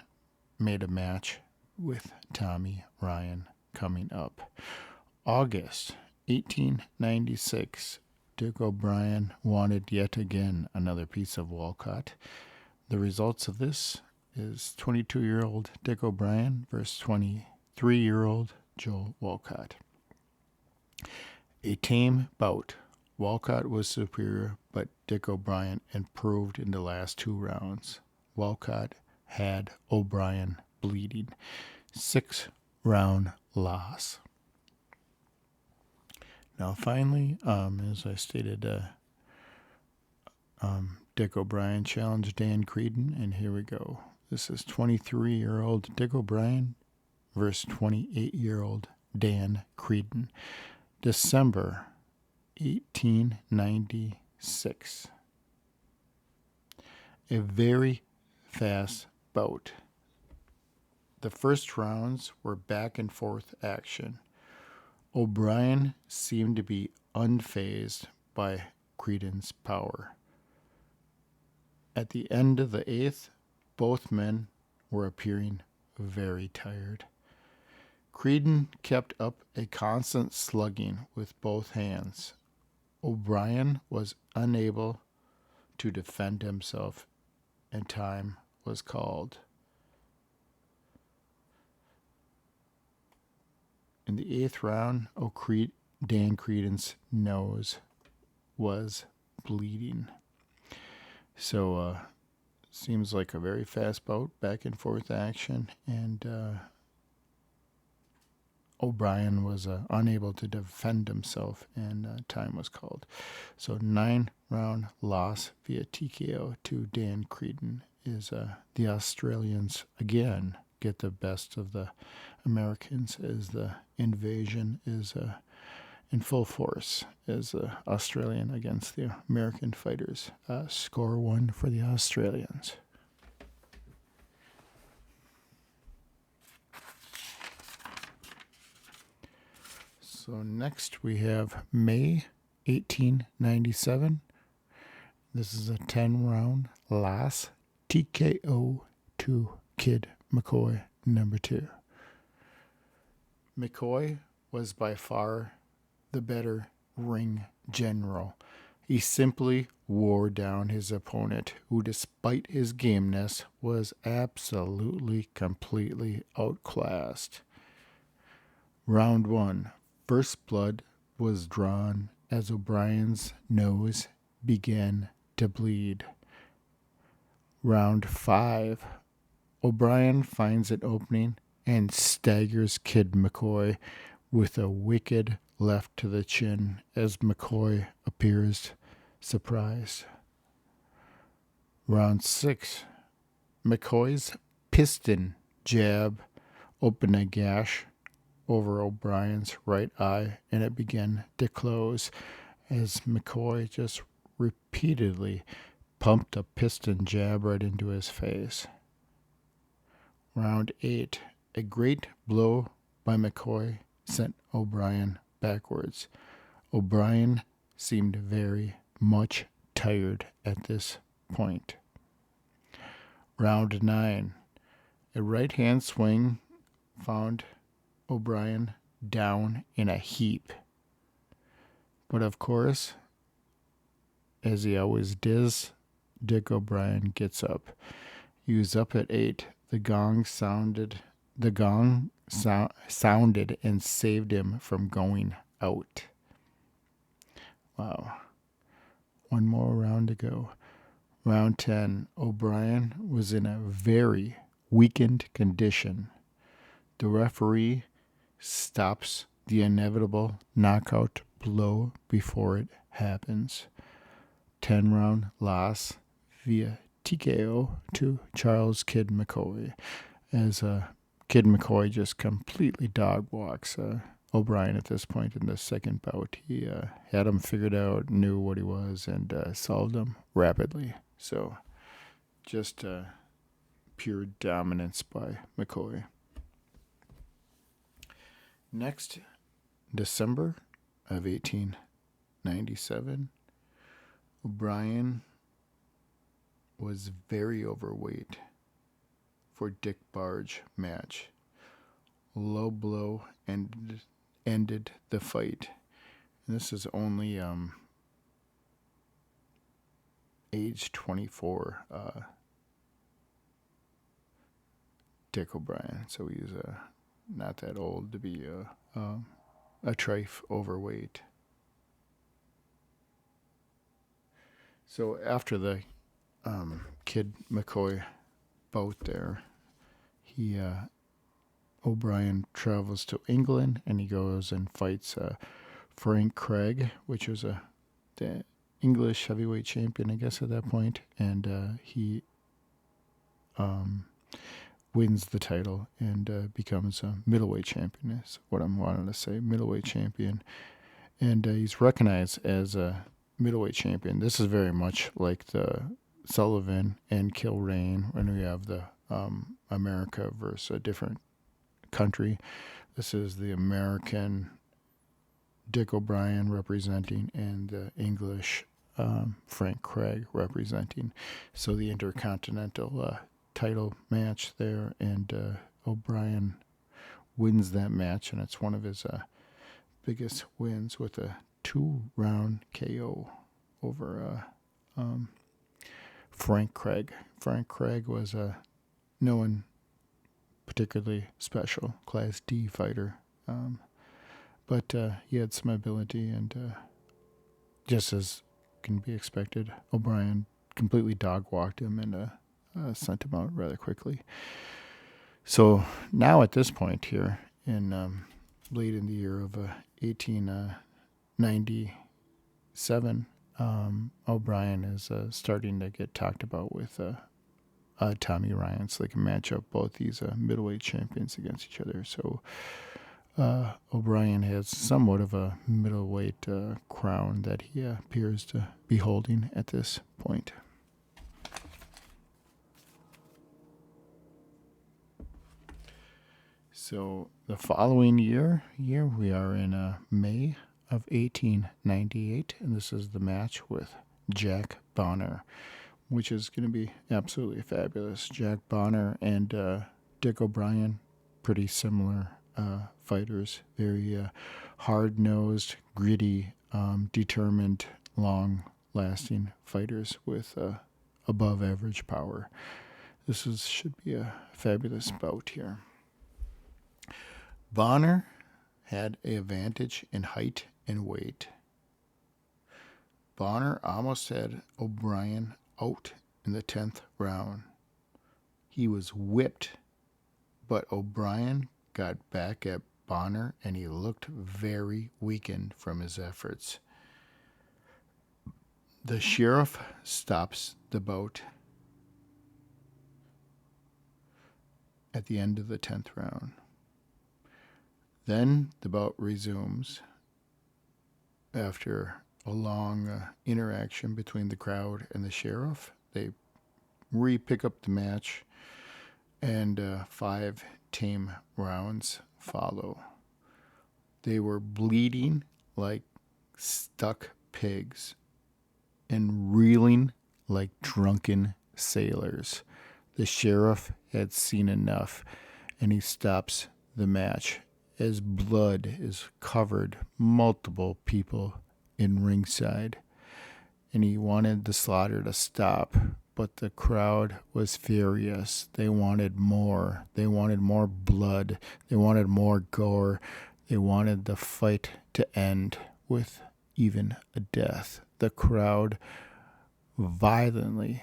made a match with Tommy Ryan coming up. August 1896, Dick O Brien wanted yet again another piece of Walcott. The results of this is 22-year-old Dick O Brien versus 23-year-old Joe Walcott. A tame bout. Walcott was superior, but Dick O Brien improved in the last two rounds. Walcott had O'Brien bleeding. 6-round loss. Now finally, as I stated, Dick O Brien challenged Dan Creedon, and here we go. This is 23-year-old Dick O Brien versus 28-year-old Dan Creedon. December 1896. A very fast bout. The first rounds were back and forth action. O'Brien seemed to be unfazed by Creedon's power. At the end of the 8th, both men were appearing very tired. Creedon kept up a constant slugging with both hands. O'Brien was unable to defend himself, and time was called. In the 8th round, Dan Creedon's nose was bleeding. So, seems like a very fast bout, back and forth action, and O'Brien was unable to defend himself, and time was called. So 9-round loss via TKO to Dan Creedon is the Australians again get the best of the Americans as the invasion is in full force as Australian against the American fighters. Score 1 for the Australians. So next we have May 1897. This is a 10-round loss TKO to Kid Mccoy, number 2. McCoy was by far the better ring general. He simply wore down his opponent, who despite his gameness was absolutely, completely outclassed. Round 1. First blood was drawn as O'Brien's nose began to bleed. Round 5. O'Brien finds an opening and staggers Kid Mccoy with a wicked left to the chin as McCoy appears surprised. Round 6. McCoy's piston jab opened a gash over O'Brien's right eye, and it began to close as McCoy just repeatedly pumped a piston jab right into his face. Round 8. A great blow by McCoy sent O'Brien backwards. O'Brien seemed very much tired at this point. Round 9. A right-hand swing found O'Brien down in a heap. But of course, as he always does, Dick O Brien gets up. He was up at 8. The gong sounded and saved him from going out. Wow. One more round to go. Round 10. O'Brien was in a very weakened condition. The referee stops the inevitable knockout blow before it happens. 10-round loss via TKO to Charles Kid Mccoy, as Kid Mccoy just completely dog walks O'Brien at this point in the second bout. He had him figured out, knew what he was, and solved him rapidly. So just pure dominance by McCoy. Next, December of 1897, O'Brien was very overweight for Dick Barge match. Low blow ended the fight. And this is only age 24 Dick O'Brien, so he's not that old to be a trife overweight. So after the Kid McCoy bout there, O'Brien travels to England and he goes and fights Frank Craig, which was the English heavyweight champion, I guess, at that point, and he wins the title and becomes a middleweight champion, is what I'm wanting to say, middleweight champion. And he's recognized as a middleweight champion. This is very much like the Sullivan and Kilrain when we have the America versus a different country. This is the American Dick O'Brien representing and the English Frank Craig representing. So the Intercontinental title match there, and O'Brien wins that match, and it's one of his biggest wins with a 2-round KO over Frank Craig. Frank Craig was no one particularly special, Class D fighter, but he had some ability, and just as can be expected, O'Brien completely dog-walked him and sent him out rather quickly. So now at this point here, in late in the year of 1897, O'Brien is starting to get talked about with Tommy Ryan, so they can match up both these middleweight champions against each other. So O'Brien has somewhat of a middleweight crown that he appears to be holding at this point. So the following year we are in May of 1898, and this is the match with Jack Bonner, which is going to be absolutely fabulous. Jack Bonner and Dick O'Brien, pretty similar fighters, very hard-nosed, gritty, determined, long-lasting fighters with above-average power. This should be a fabulous bout here. Bonner had an advantage in height and weight. Bonner almost had O'Brien out in the 10th round. He was whipped, but O'Brien got back Bonner, and he looked very weakened from his efforts. The sheriff stops the bout at the end of the 10th round. Then the bout resumes after a long interaction between the crowd and the sheriff. They re-pick up the match, and 5 team rounds follow. They were bleeding like stuck pigs and reeling like drunken sailors. The sheriff had seen enough, and he stops the match as blood is covered multiple people in ringside. And he wanted the slaughter to stop, but the crowd was furious. They wanted more. They wanted more blood. They wanted more gore. They wanted the fight to end with even a death. The crowd violently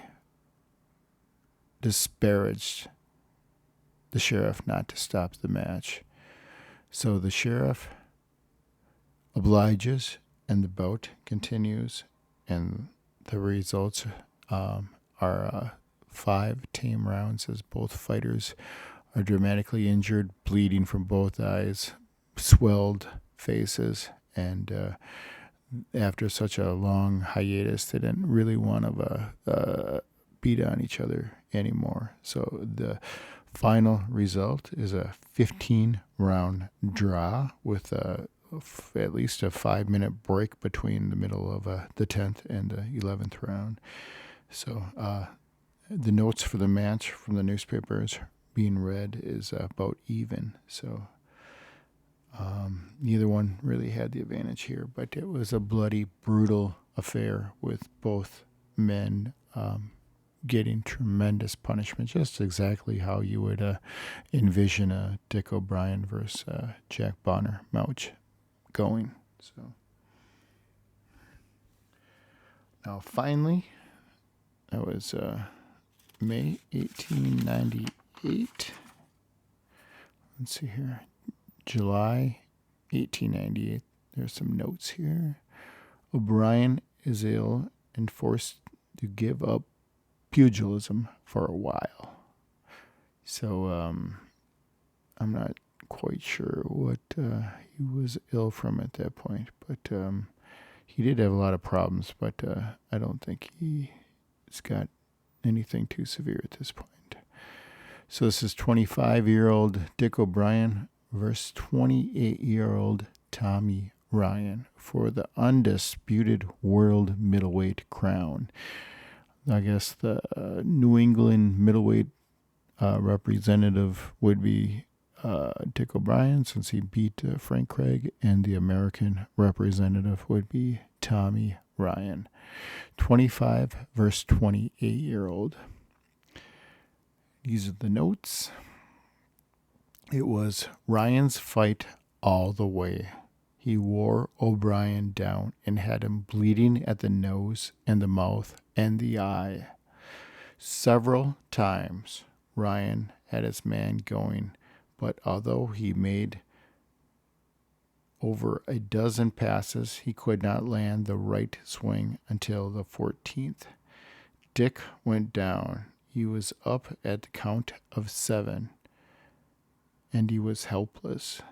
disparaged the sheriff not to stop the match. So the sheriff obliges, and the bout continues, and the results are 5 team rounds as both fighters are dramatically injured, bleeding from both eyes, swelled faces, and after such a long hiatus, they didn't really want to beat on each other anymore. So the final result is a 15-round draw with at least a 5-minute break between the middle of the 10th and the 11th round. So the notes for the match from the newspapers being read is about even. So neither one really had the advantage here, but it was a bloody, brutal affair with both men getting tremendous punishment, just exactly how you would envision a Dick O Brien versus Jack Bonner match going. So now finally, that was May 1898. Let's see here. July 1898. There's some notes here. O'Brien is ill and forced to give up pugilism for a while. So I'm not quite sure what he was ill from at that point, but he did have a lot of problems, but I don't think he's got anything too severe at this point. So this is 25-year-old Dick O Brien versus 28-year-old Tommy Ryan for the undisputed world middleweight crown. I guess the New England middleweight representative would be Dick O Brien, since he beat Frank Craig, and the American representative would be Tommy Ryan. 25 versus 28-year-old. These are the notes. It was Ryan's fight all the way. He wore O'Brien down and had him bleeding at the nose and the mouth and the eye. Several times Ryan had his man going, but although he made over a dozen passes, he could not land the right swing until the 14th. Dick went down. He was up at the count of 7, and he was helpless.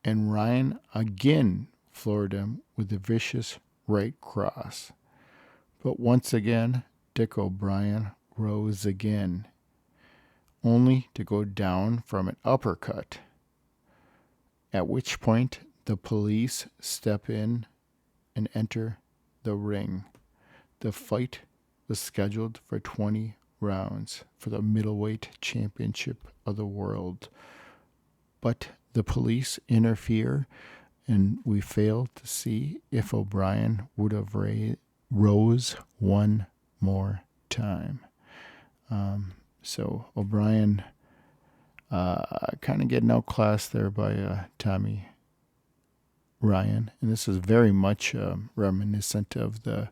And Ryan again floored him with a vicious right cross. But once again, Dick O Brien rose again, only to go down from an uppercut, at which point the police step in and enter the ring. The fight was scheduled for 20 rounds for the middleweight championship of the world. But the police interfere, and we fail to see if O'Brien would have rose one more time. So O'Brien kind of getting outclassed there by Tommy Ryan. And this is very much reminiscent of the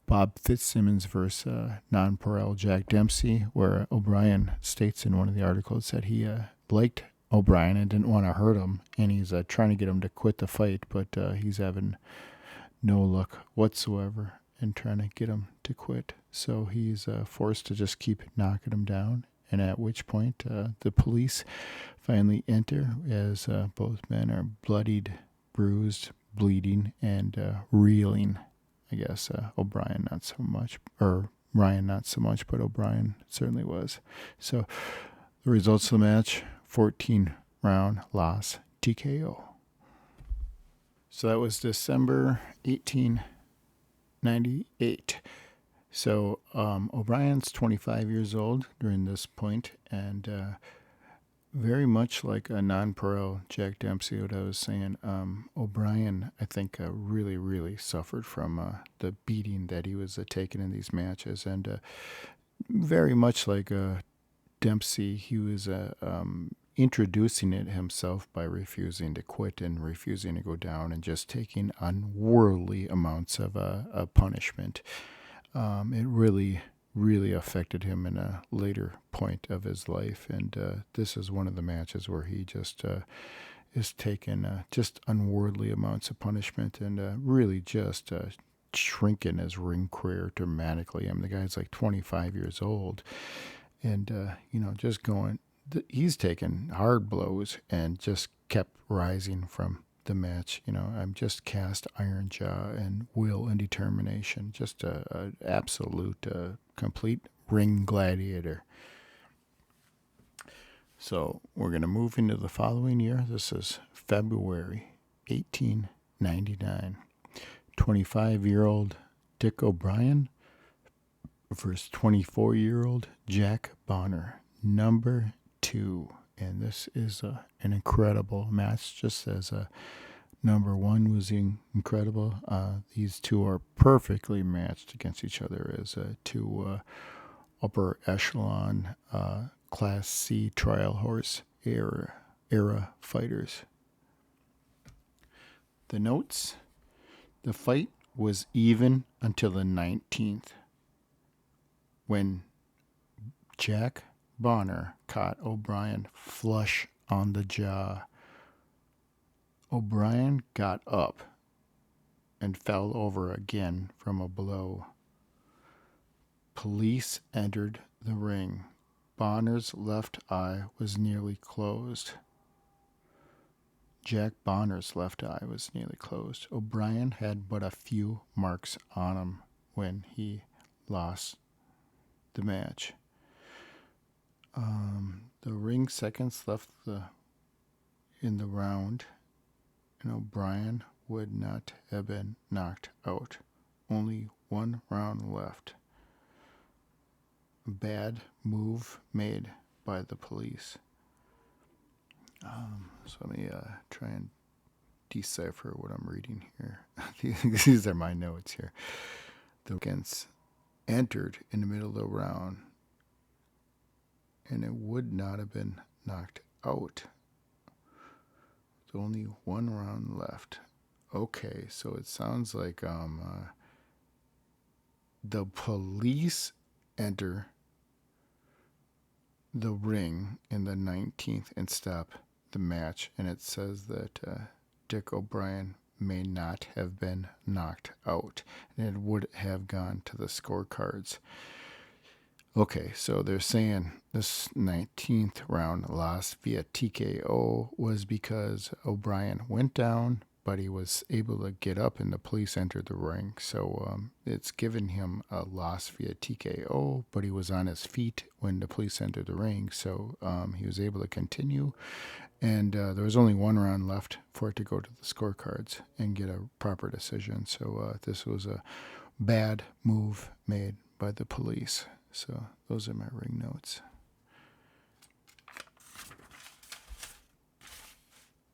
Bob Fitzsimmons versus Nonpareil Jack Dempsey, where O'Brien states in one of the articles that he liked O'Brien and didn't want to hurt him, and he's trying to get him to quit the fight, but he's having no luck whatsoever in trying to get him to quit. So he's forced to just keep knocking him down, and at which point the police finally enter as both men are bloodied, bruised, bleeding, and reeling. I guess O'Brien not so much, or Ryan not so much, but O'Brien certainly was. So the results of the match, 14-round loss, TKO. So that was December 1898. So O'Brien's 25 years old during this point, and very much like a nonpareil Jack Dempsey, what I was saying, O'Brien, I think, really, really suffered from the beating that he was taking in these matches. And very much like Dempsey, he was introducing it himself by refusing to quit and refusing to go down and just taking unworldly amounts of punishment. It really affected him in a later point of his life, and this is one of the matches where he just is taking just unworldly amounts of punishment and really just shrinking his ring career dramatically. I mean, the guy's like 25 years old, and just going. He's taken hard blows and just kept rising from the match. I'm just cast iron jaw and will and determination. Just a absolute, complete ring gladiator. So we're going to move into the following year. This is February 1899. 25-year-old Dick O Brien versus 24-year-old Jack Bonner, number 2. And this is an incredible match, just as number 1 was incredible. These two are perfectly matched against each other as two upper echelon Class C trial horse era fighters. The notes: the fight was even until the 19th, when Jack Bonner caught O'Brien flush on the jaw. O'Brien got up and fell over again from a blow. Police entered the ring. Bonner's left eye was nearly closed. Jack Bonner's left eye was nearly closed. O'Brien had but a few marks on him when he lost the match. The ring seconds left in the round, and O'Brien would not have been knocked out. Only one round left. A bad move made by the police. So let me try and decipher what I'm reading here. These are my notes here. The seconds entered in the middle of the round, and it would not have been knocked out. There's only one round left. Okay, so it sounds like the police enter the ring in the 19th and stop the match, and it says that Dick O Brien may not have been knocked out, and it would have gone to the scorecards. Okay, so they're saying this 19th round loss via TKO was because O'Brien went down, but he was able to get up and the police entered the ring. So it's given him a loss via TKO, but he was on his feet when the police entered the ring. So he was able to continue. And there was only one round left for it to go to the scorecards and get a proper decision. So this was a bad move made by the police. So those are my ring notes.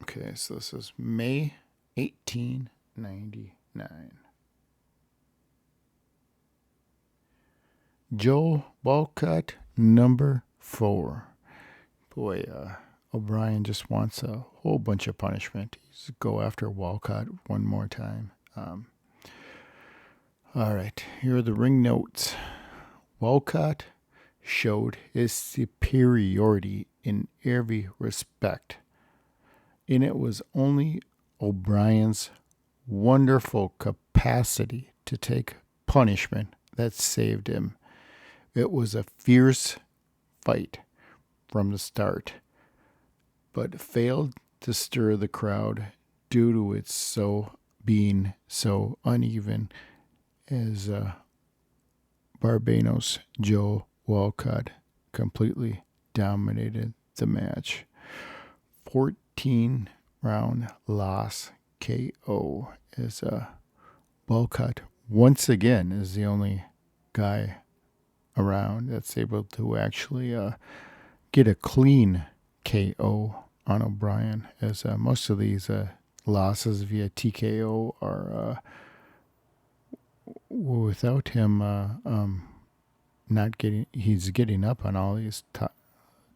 Okay, so this is May 1899. Joe Walcott, number 4. Boy, O'Brien just wants a whole bunch of punishment. He's go after Walcott one more time. All right, here are the ring notes. Walcott showed his superiority in every respect. And it was only O'Brien's wonderful capacity to take punishment that saved him. It was a fierce fight from the start, but failed to stir the crowd due to its being so uneven, as Barbados Joe Walcott completely dominated the match. 14-round loss KO, as Walcott once again is the only guy around that's able to actually get a clean KO on O'Brien, as most of these losses via TKO are without him he's getting up on all these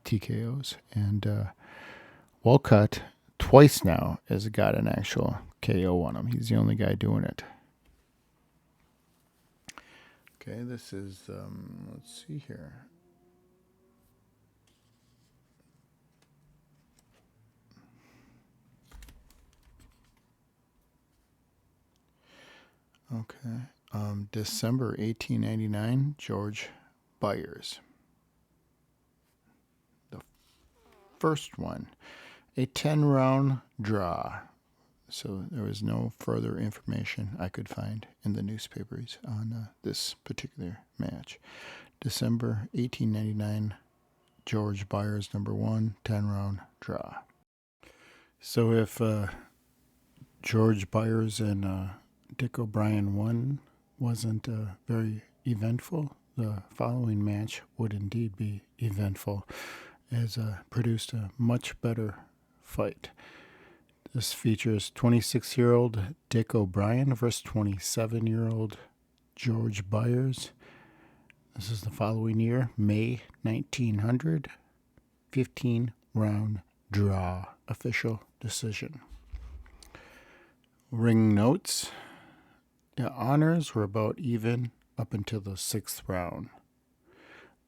TKOs. And Walcott twice now has got an actual KO on him. He's the only guy doing it. Okay, this is, let's see here. Okay. December 1899, George Byers. The first one, a 10-round draw. So there was no further information I could find in the newspapers on this particular match. December 1899, George Byers, number 1, 10-round draw. So if George Byers and Dick O Brien won wasn't very eventful, the following match would indeed be eventful, as produced a much better fight. This features 26-year-old Dick O Brien versus 27-year-old George Byers. This is the following year, May 1900, 15-round draw, official decision. Ring notes. The honors were about even up until the 6th round.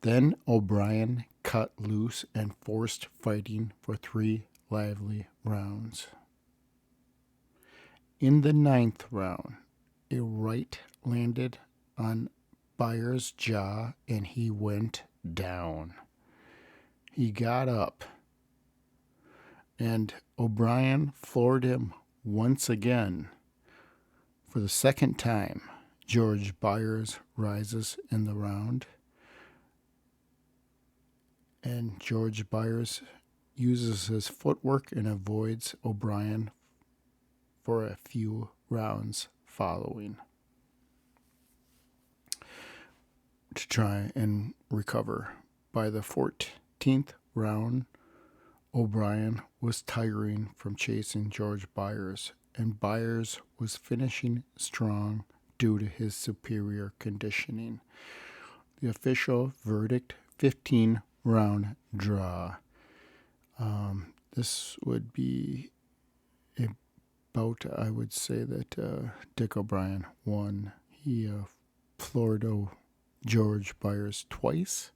Then O'Brien cut loose and forced fighting for 3 lively rounds. In the 9th round, a right landed on Byers' jaw and he went down. He got up, and O'Brien floored him once again. For the second time, George Byers rises in the round, and George Byers uses his footwork and avoids O'Brien for a few rounds following to try and recover. By the 14th round, O'Brien was tiring from chasing George Byers, and Byers was finishing strong due to his superior conditioning. The official verdict, 15-round draw. This would be about, I would say that Dick O Brien won. He floored George Byers twice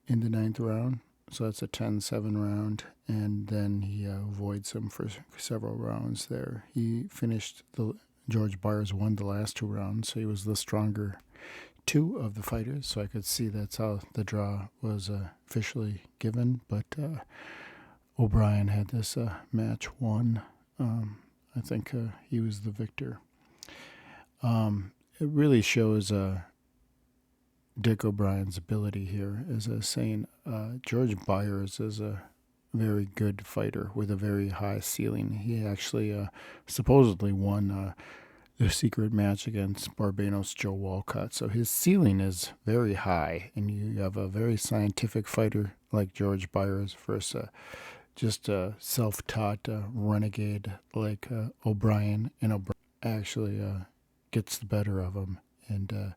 in the 9th round. So that's a 10-7 round, and then he avoids him for several rounds there. He finished, George Byers won the last 2 rounds, so he was the stronger 2 of the fighters. So I could see that's how the draw was officially given. But O'Brien had this match won. I think he was the victor. It really shows Dick O'Brien's ability here. As I was saying, George Byers is a very good fighter with a very high ceiling. He actually supposedly won the secret match against Barbados Joe Walcott. So his ceiling is very high, and you have a very scientific fighter like George Byers versus just a self-taught renegade like O'Brien, and O'Brien actually gets the better of him. And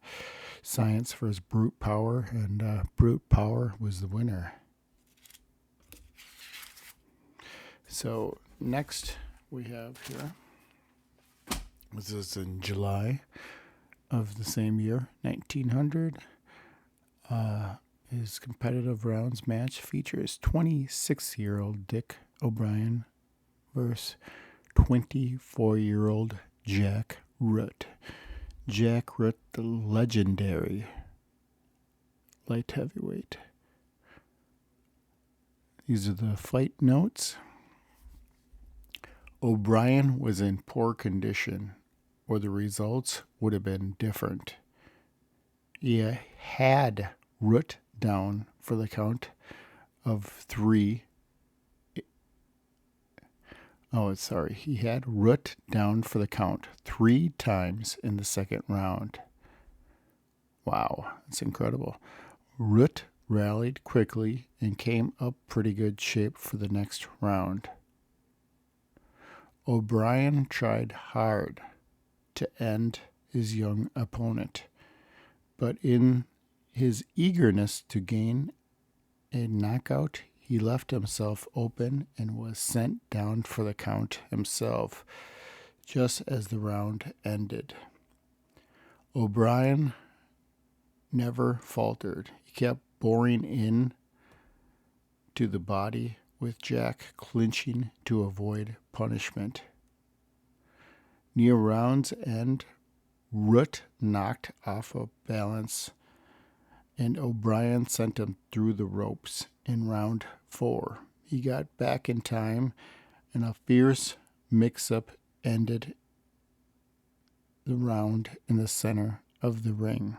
science for his brute power, and brute power was the winner. So next we have here, this is in July of the same year, 1900, His competitive rounds match features 26-year-old Dick O Brien versus 24-year-old Jack Root. Jack Root, the legendary light heavyweight. These are the fight notes. O'Brien was in poor condition, or the results would have been different. He had Root down for the count of 3. He had Root down for the count 3 times in the second round. Wow, that's incredible. Root rallied quickly and came up pretty good shape for the next round. O'Brien tried hard to end his young opponent, but in his eagerness to gain a knockout, he left himself open and was sent down for the count himself, just as the round ended. O'Brien never faltered. He kept boring in to the body, with Jack clinching to avoid punishment. Near round's end, Root knocked off of balance, and O'Brien sent him through the ropes in round 4. He got back in time, and a fierce mix-up ended the round in the center of the ring.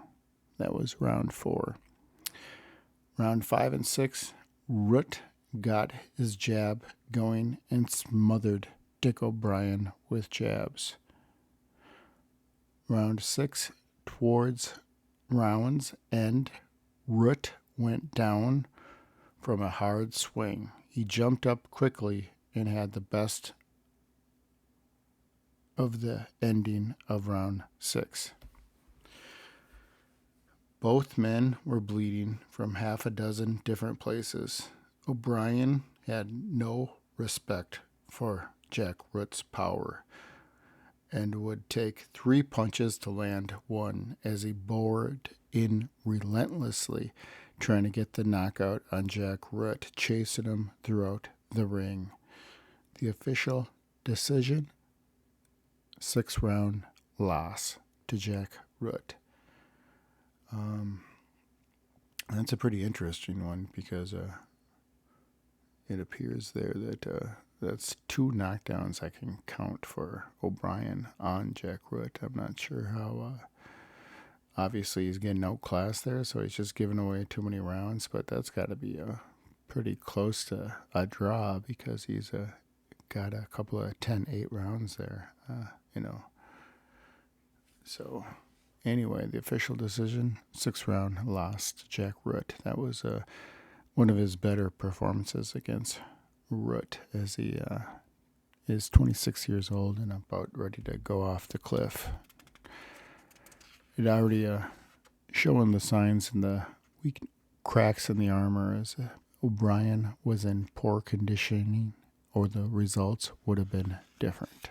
That was round 4. Round 5 and 6, Root got his jab going and smothered Dick O'Brien with jabs. Round 6, towards round's end, Root went down from a hard swing. He jumped up quickly and had the best of the ending of round 6. Both men were bleeding from half a dozen different places. O'Brien had no respect for Jack Root's power and would take 3 punches to land 1 as he bored in relentlessly, trying to get the knockout on Jack Root, chasing him throughout the ring. The official decision, 6-round loss to Jack Root. That's a pretty interesting one because it appears there that that's 2 knockdowns I can count for O'Brien on Jack Root. I'm not sure how. Obviously, he's getting outclassed there, so he's just giving away too many rounds. But that's got to be pretty close to a draw because he's got a couple of 10-8 rounds there. So anyway, the official decision, 6-round loss to Jack Root. That was one of his better performances against Root, as he is 26 years old and about ready to go off the cliff. It already showing the signs and the weak cracks in the armor as O'Brien was in poor conditioning, or the results would have been different.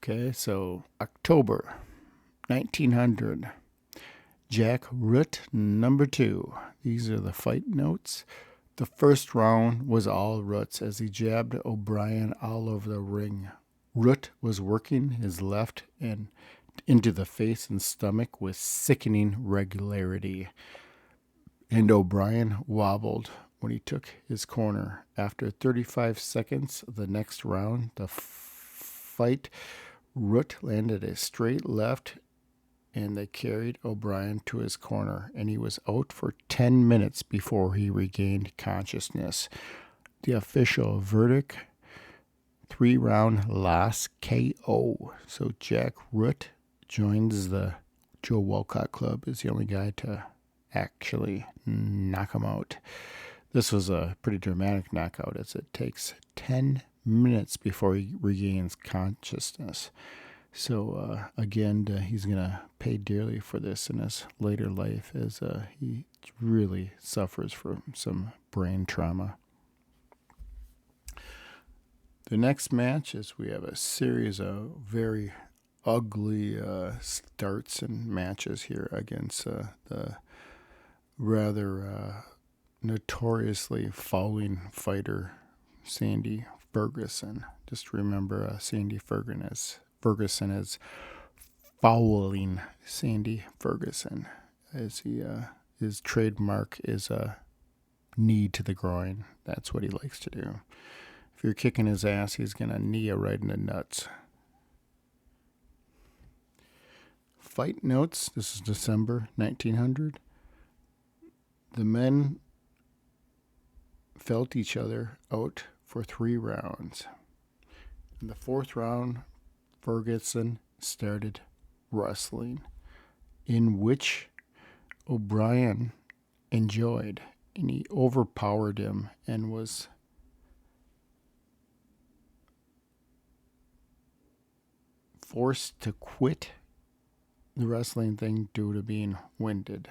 Okay, so October 1900, Jack Root number 2. These are the fight notes. The first round was all Root's as he jabbed O'Brien all over the ring. Root was working his left and into the face and stomach with sickening regularity, and O'Brien wobbled when he took his corner. After 35 seconds of the next round, the fight, Root landed a straight left, and they carried O'Brien to his corner, and he was out for 10 minutes before he regained consciousness. The official verdict, 3-round loss, KO. So Jack Root joins the Joe Walcott Club as the only guy to actually knock him out. This was a pretty dramatic knockout, as it takes 10 minutes before he regains consciousness. So again, he's going to pay dearly for this in his later life, as he really suffers from some brain trauma. The next match is we have a series of very ugly starts and matches here against the rather notoriously fouling fighter Sandy Ferguson. Just remember Sandy Ferguson as fouling Sandy Ferguson, as he his trademark is a knee to the groin. That's what he likes to do. If you're kicking his ass, he's gonna knee you right in the nuts. Fight notes. This is December 1900. The men felt each other out for 3 rounds. In the 4th round, Ferguson started wrestling, in which O'Brien enjoyed, and he overpowered him and was forced to quit the wrestling thing due to being winded.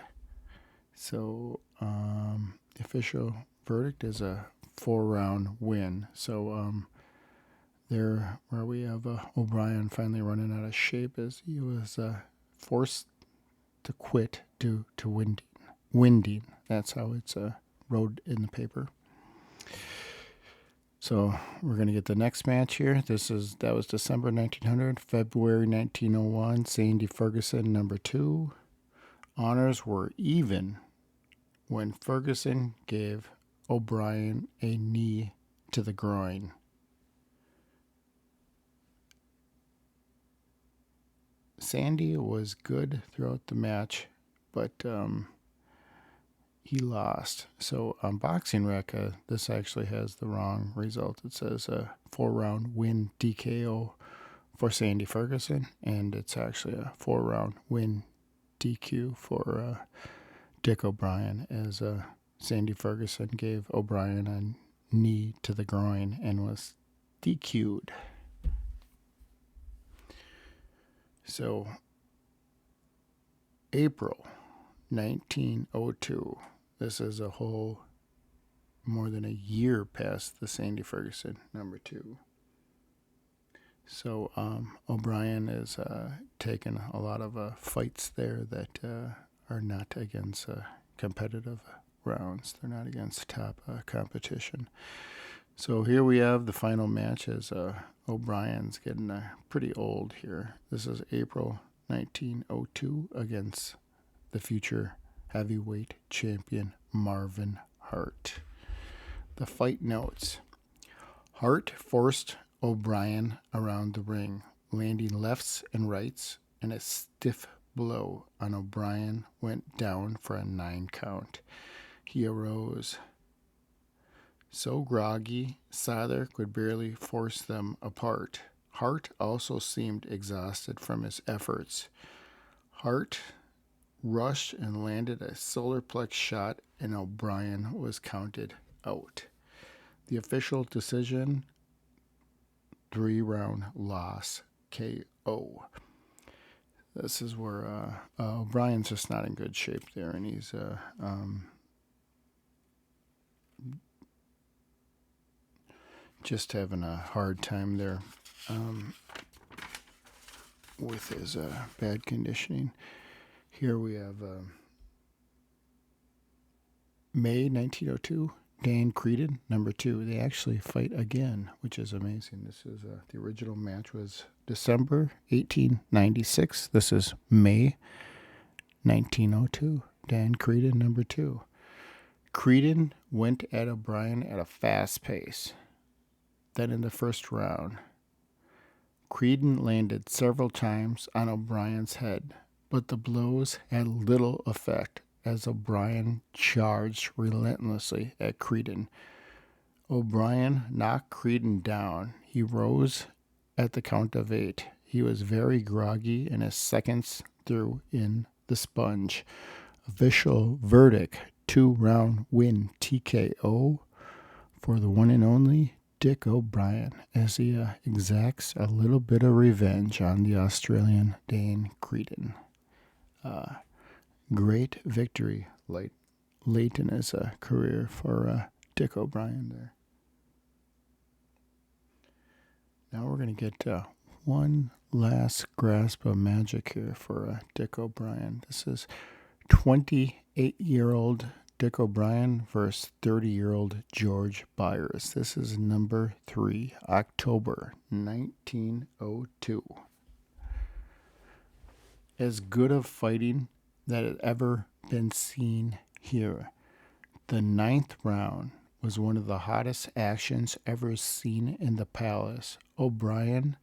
So the official verdict is a 4-round win. So there, where we have O'Brien finally running out of shape, as he was forced to quit due to winding. That's how it's wrote in the paper. So we're going to get the next match here. That was December 1900. February 1901, Sandy Ferguson, number 2. Honors were even when Ferguson gave O'Brien a knee to the groin. Sandy was good throughout the match, but he lost. So on Boxing Rec, this actually has the wrong result. It says a 4-round win DKO for Sandy Ferguson, and it's actually a 4-round win DQ for Dick O Brien, as Sandy Ferguson gave O'Brien a knee to the groin and was DQ'd. So, April 1902. This is a whole more than a year past the Sandy Ferguson number 2. So O'Brien is taking a lot of fights there that are not against competitive rounds. They're not against top competition. So here we have the final match, as O'Brien's getting pretty old here. This is April 1902 against the future heavyweight champion Marvin Hart. The fight notes. Hart forced O'Brien around the ring, landing lefts and rights, and a stiff blow on O'Brien went down for a 9 count. He arose. So groggy, Sather could barely force them apart. Hart also seemed exhausted from his efforts. Hart rushed and landed a solar plex shot, and O'Brien was counted out. The official decision, 3-round loss, KO. This is where O'Brien's just not in good shape there, and he's just having a hard time there with his bad conditioning. Here we have May 1902, Dan Creedon, number 2. They actually fight again, which is amazing. This is the original match was December 1896. This is May 1902. Dan Creedon, number 2. Creedon went at O'Brien at a fast pace. Then in the first round, Creedon landed several times on O'Brien's head, but the blows had little effect as O'Brien charged relentlessly at Creedon. O'Brien knocked Creedon down. He rose at the count of 8. He was very groggy, and his seconds threw in the sponge. Official verdict, 2-round win TKO for the one and only Dick O Brien as he exacts a little bit of revenge on the Australian Dan Creedon. Great victory late in his career for Dick O Brien there. Now we're going to get one last grasp of magic here for Dick O Brien. This is 28-year-old Dick O Brien versus 30-year-old George Byers. This is number 3, October 1902. As good of fighting that had ever been seen here. The 9th round was one of the hottest actions ever seen in the palace. O'Brien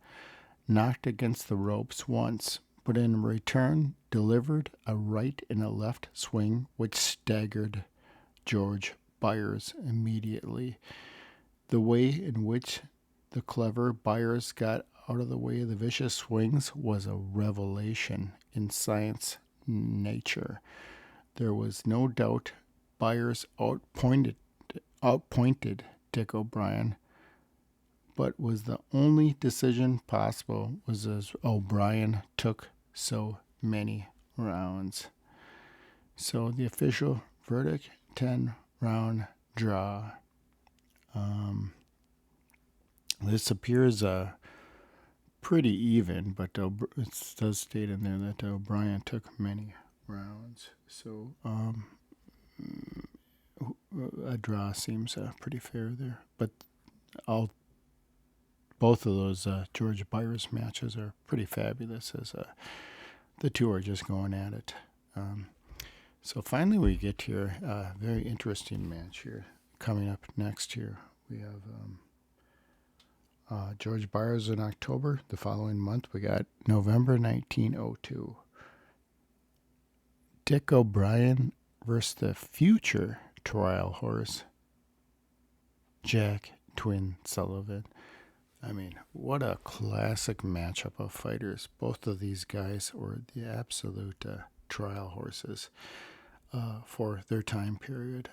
knocked against the ropes once, but in return delivered a right and a left swing which staggered George Byers immediately. The way in which the clever Byers got out of the way of the vicious swings was a revelation in science nature. There was no doubt Byers outpointed Dick O Brien, but was the only decision possible was as O'Brien took so many rounds. So the official verdict, 10-round draw. This appears pretty even, but it does state in there that O'Brien took many rounds. So a draw seems pretty fair there. But both of those George Byers matches are pretty fabulous as the two are just going at it. So finally we get here a very interesting match here. Coming up next here, we have George Byers in October. The following month, we got November 1902. Dick O Brien versus the future trial horse, Jack Twin Sullivan. I mean, what a classic matchup of fighters. Both of these guys were the absolute trial horses for their time period.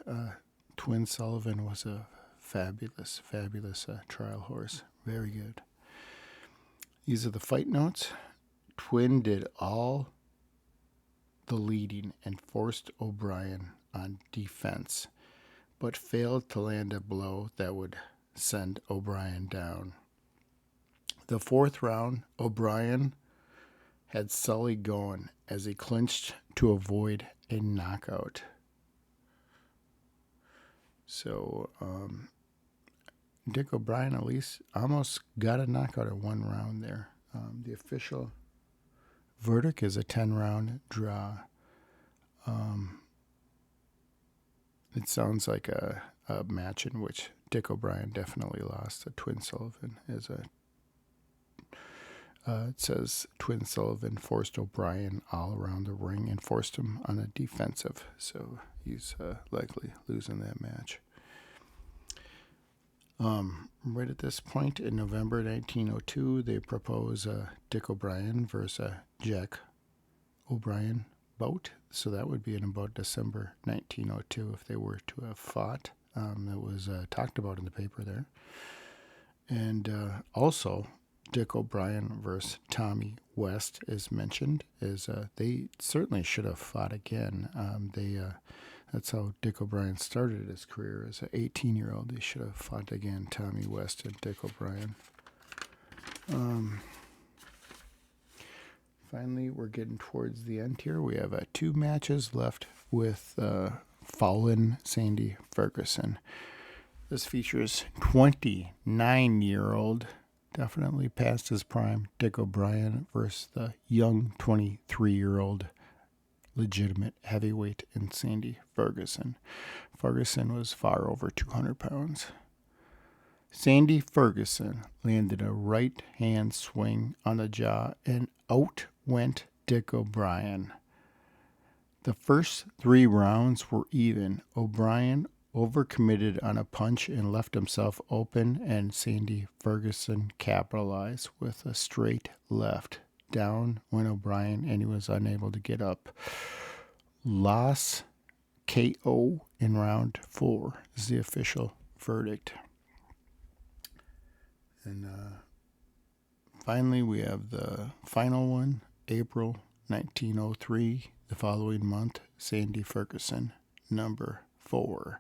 Twin Sullivan was a fabulous trial horse. Very good. These are the fight notes. Twin did all the leading and forced O'Brien on defense, but failed to land a blow that would send O'Brien down. The 4th round, O'Brien had Sully going as he clinched to avoid a knockout. So, Dick O Brien at least almost got a knockout in 1 round there. The official verdict is a 10-round draw. It sounds like a match in which Dick O Brien definitely lost to Twin Sullivan. It says Twin Sullivan forced O'Brien all around the ring and forced him on a defensive. So he's likely losing that match. Right at this point in November 1902, they propose Dick O Brien versus Jack O Brien bout. So that would be in about December 1902 if they were to have fought. That was talked about in the paper there. And also, Dick O Brien versus Tommy West is mentioned. They certainly should have fought again. That's how Dick O Brien started his career as an 18-year-old. They should have fought again, Tommy West and Dick O Brien. Finally, we're getting towards the end here. We have 2 matches left with fallen Sandy Ferguson. This features 29-year-old, definitely past his prime, Dick O Brien versus the young 23-year-old legitimate heavyweight in Sandy Ferguson. Ferguson was far over 200 pounds. Sandy Ferguson landed a right-hand swing on the jaw and out went Dick O Brien. The first 3 rounds were even. O'Brien overcommitted on a punch and left himself open, and Sandy Ferguson capitalized with a straight left. Down went O'Brien, and he was unable to get up. Loss KO in round 4 is the official verdict. And finally, we have the final one, April 1903, the following month, Sandy Ferguson, number 4.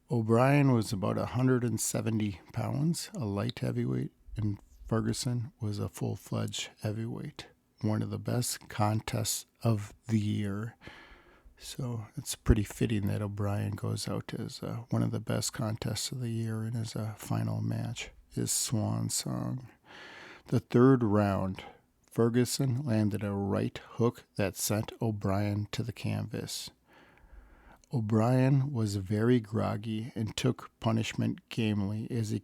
O'Brien was about 170 pounds, a light heavyweight, and Ferguson was a full-fledged heavyweight. One of the best contests of the year. So it's pretty fitting that O'Brien goes out as one of the best contests of the year in his final match, his swan song. The third round, Ferguson landed a right hook that sent O'Brien to the canvas. O'Brien was very groggy and took punishment gamely as he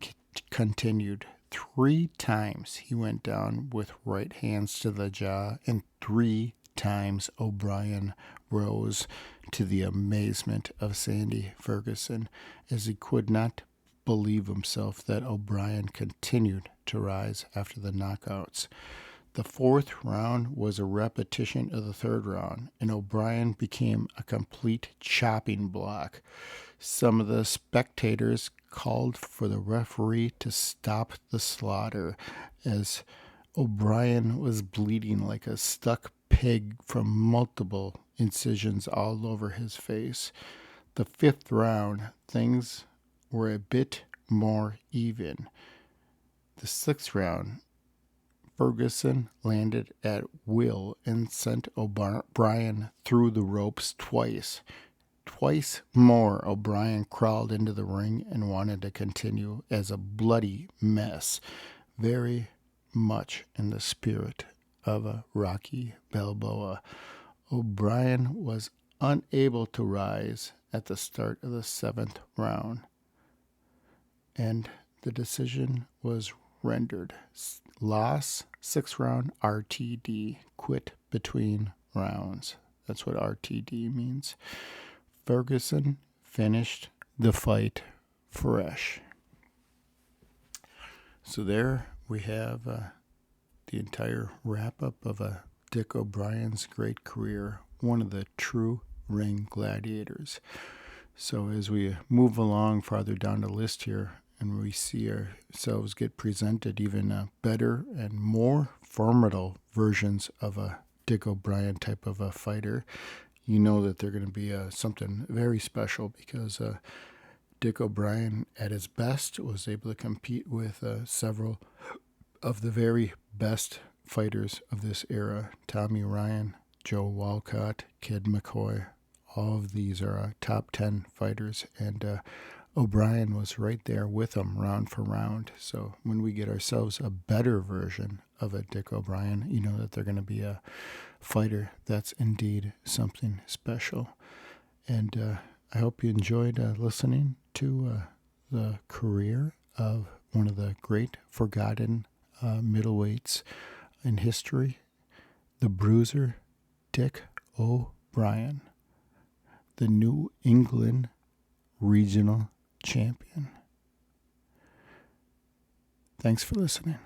continued. 3 times he went down with right hands to the jaw, and 3 times O'Brien rose, to the amazement of Sandy Ferguson, as he could not believe himself that O'Brien continued to rise after the knockouts. The 4th round was a repetition of the 3rd round, and O'Brien became a complete chopping block. Some of the spectators called for the referee to stop the slaughter, as O'Brien was bleeding like a stuck pig from multiple incisions all over his face. The 5th round, things were a bit more even. The 6th round, Ferguson landed at will and sent O'Brien through the ropes twice. Twice more, O'Brien crawled into the ring and wanted to continue as a bloody mess, very much in the spirit of a Rocky Balboa. O'Brien was unable to rise at the start of the 7th round, and the decision was rendered. Loss, 6th round, RTD, quit between rounds. That's what RTD means. Ferguson finished the fight fresh. So there we have the entire wrap-up of Dick O'Brien's great career, one of the true ring gladiators. So as we move along farther down the list here, and we see ourselves get presented even better and more formidable versions of a Dick O'Brien type of a fighter, you know that they're going to be something very special, because Dick O'Brien at his best was able to compete with several of the very best fighters of this era. Tommy Ryan, Joe Walcott, Kid McCoy, all of these are top 10 fighters, and O'Brien was right there with them round for round. So when we get ourselves a better version of a Dick O'Brien, you know that they're going to be a fighter that's indeed something special. And I hope you enjoyed listening to the career of one of the great forgotten middleweights in history, the bruiser Dick O Brien, the New England regional champion. Thanks for listening.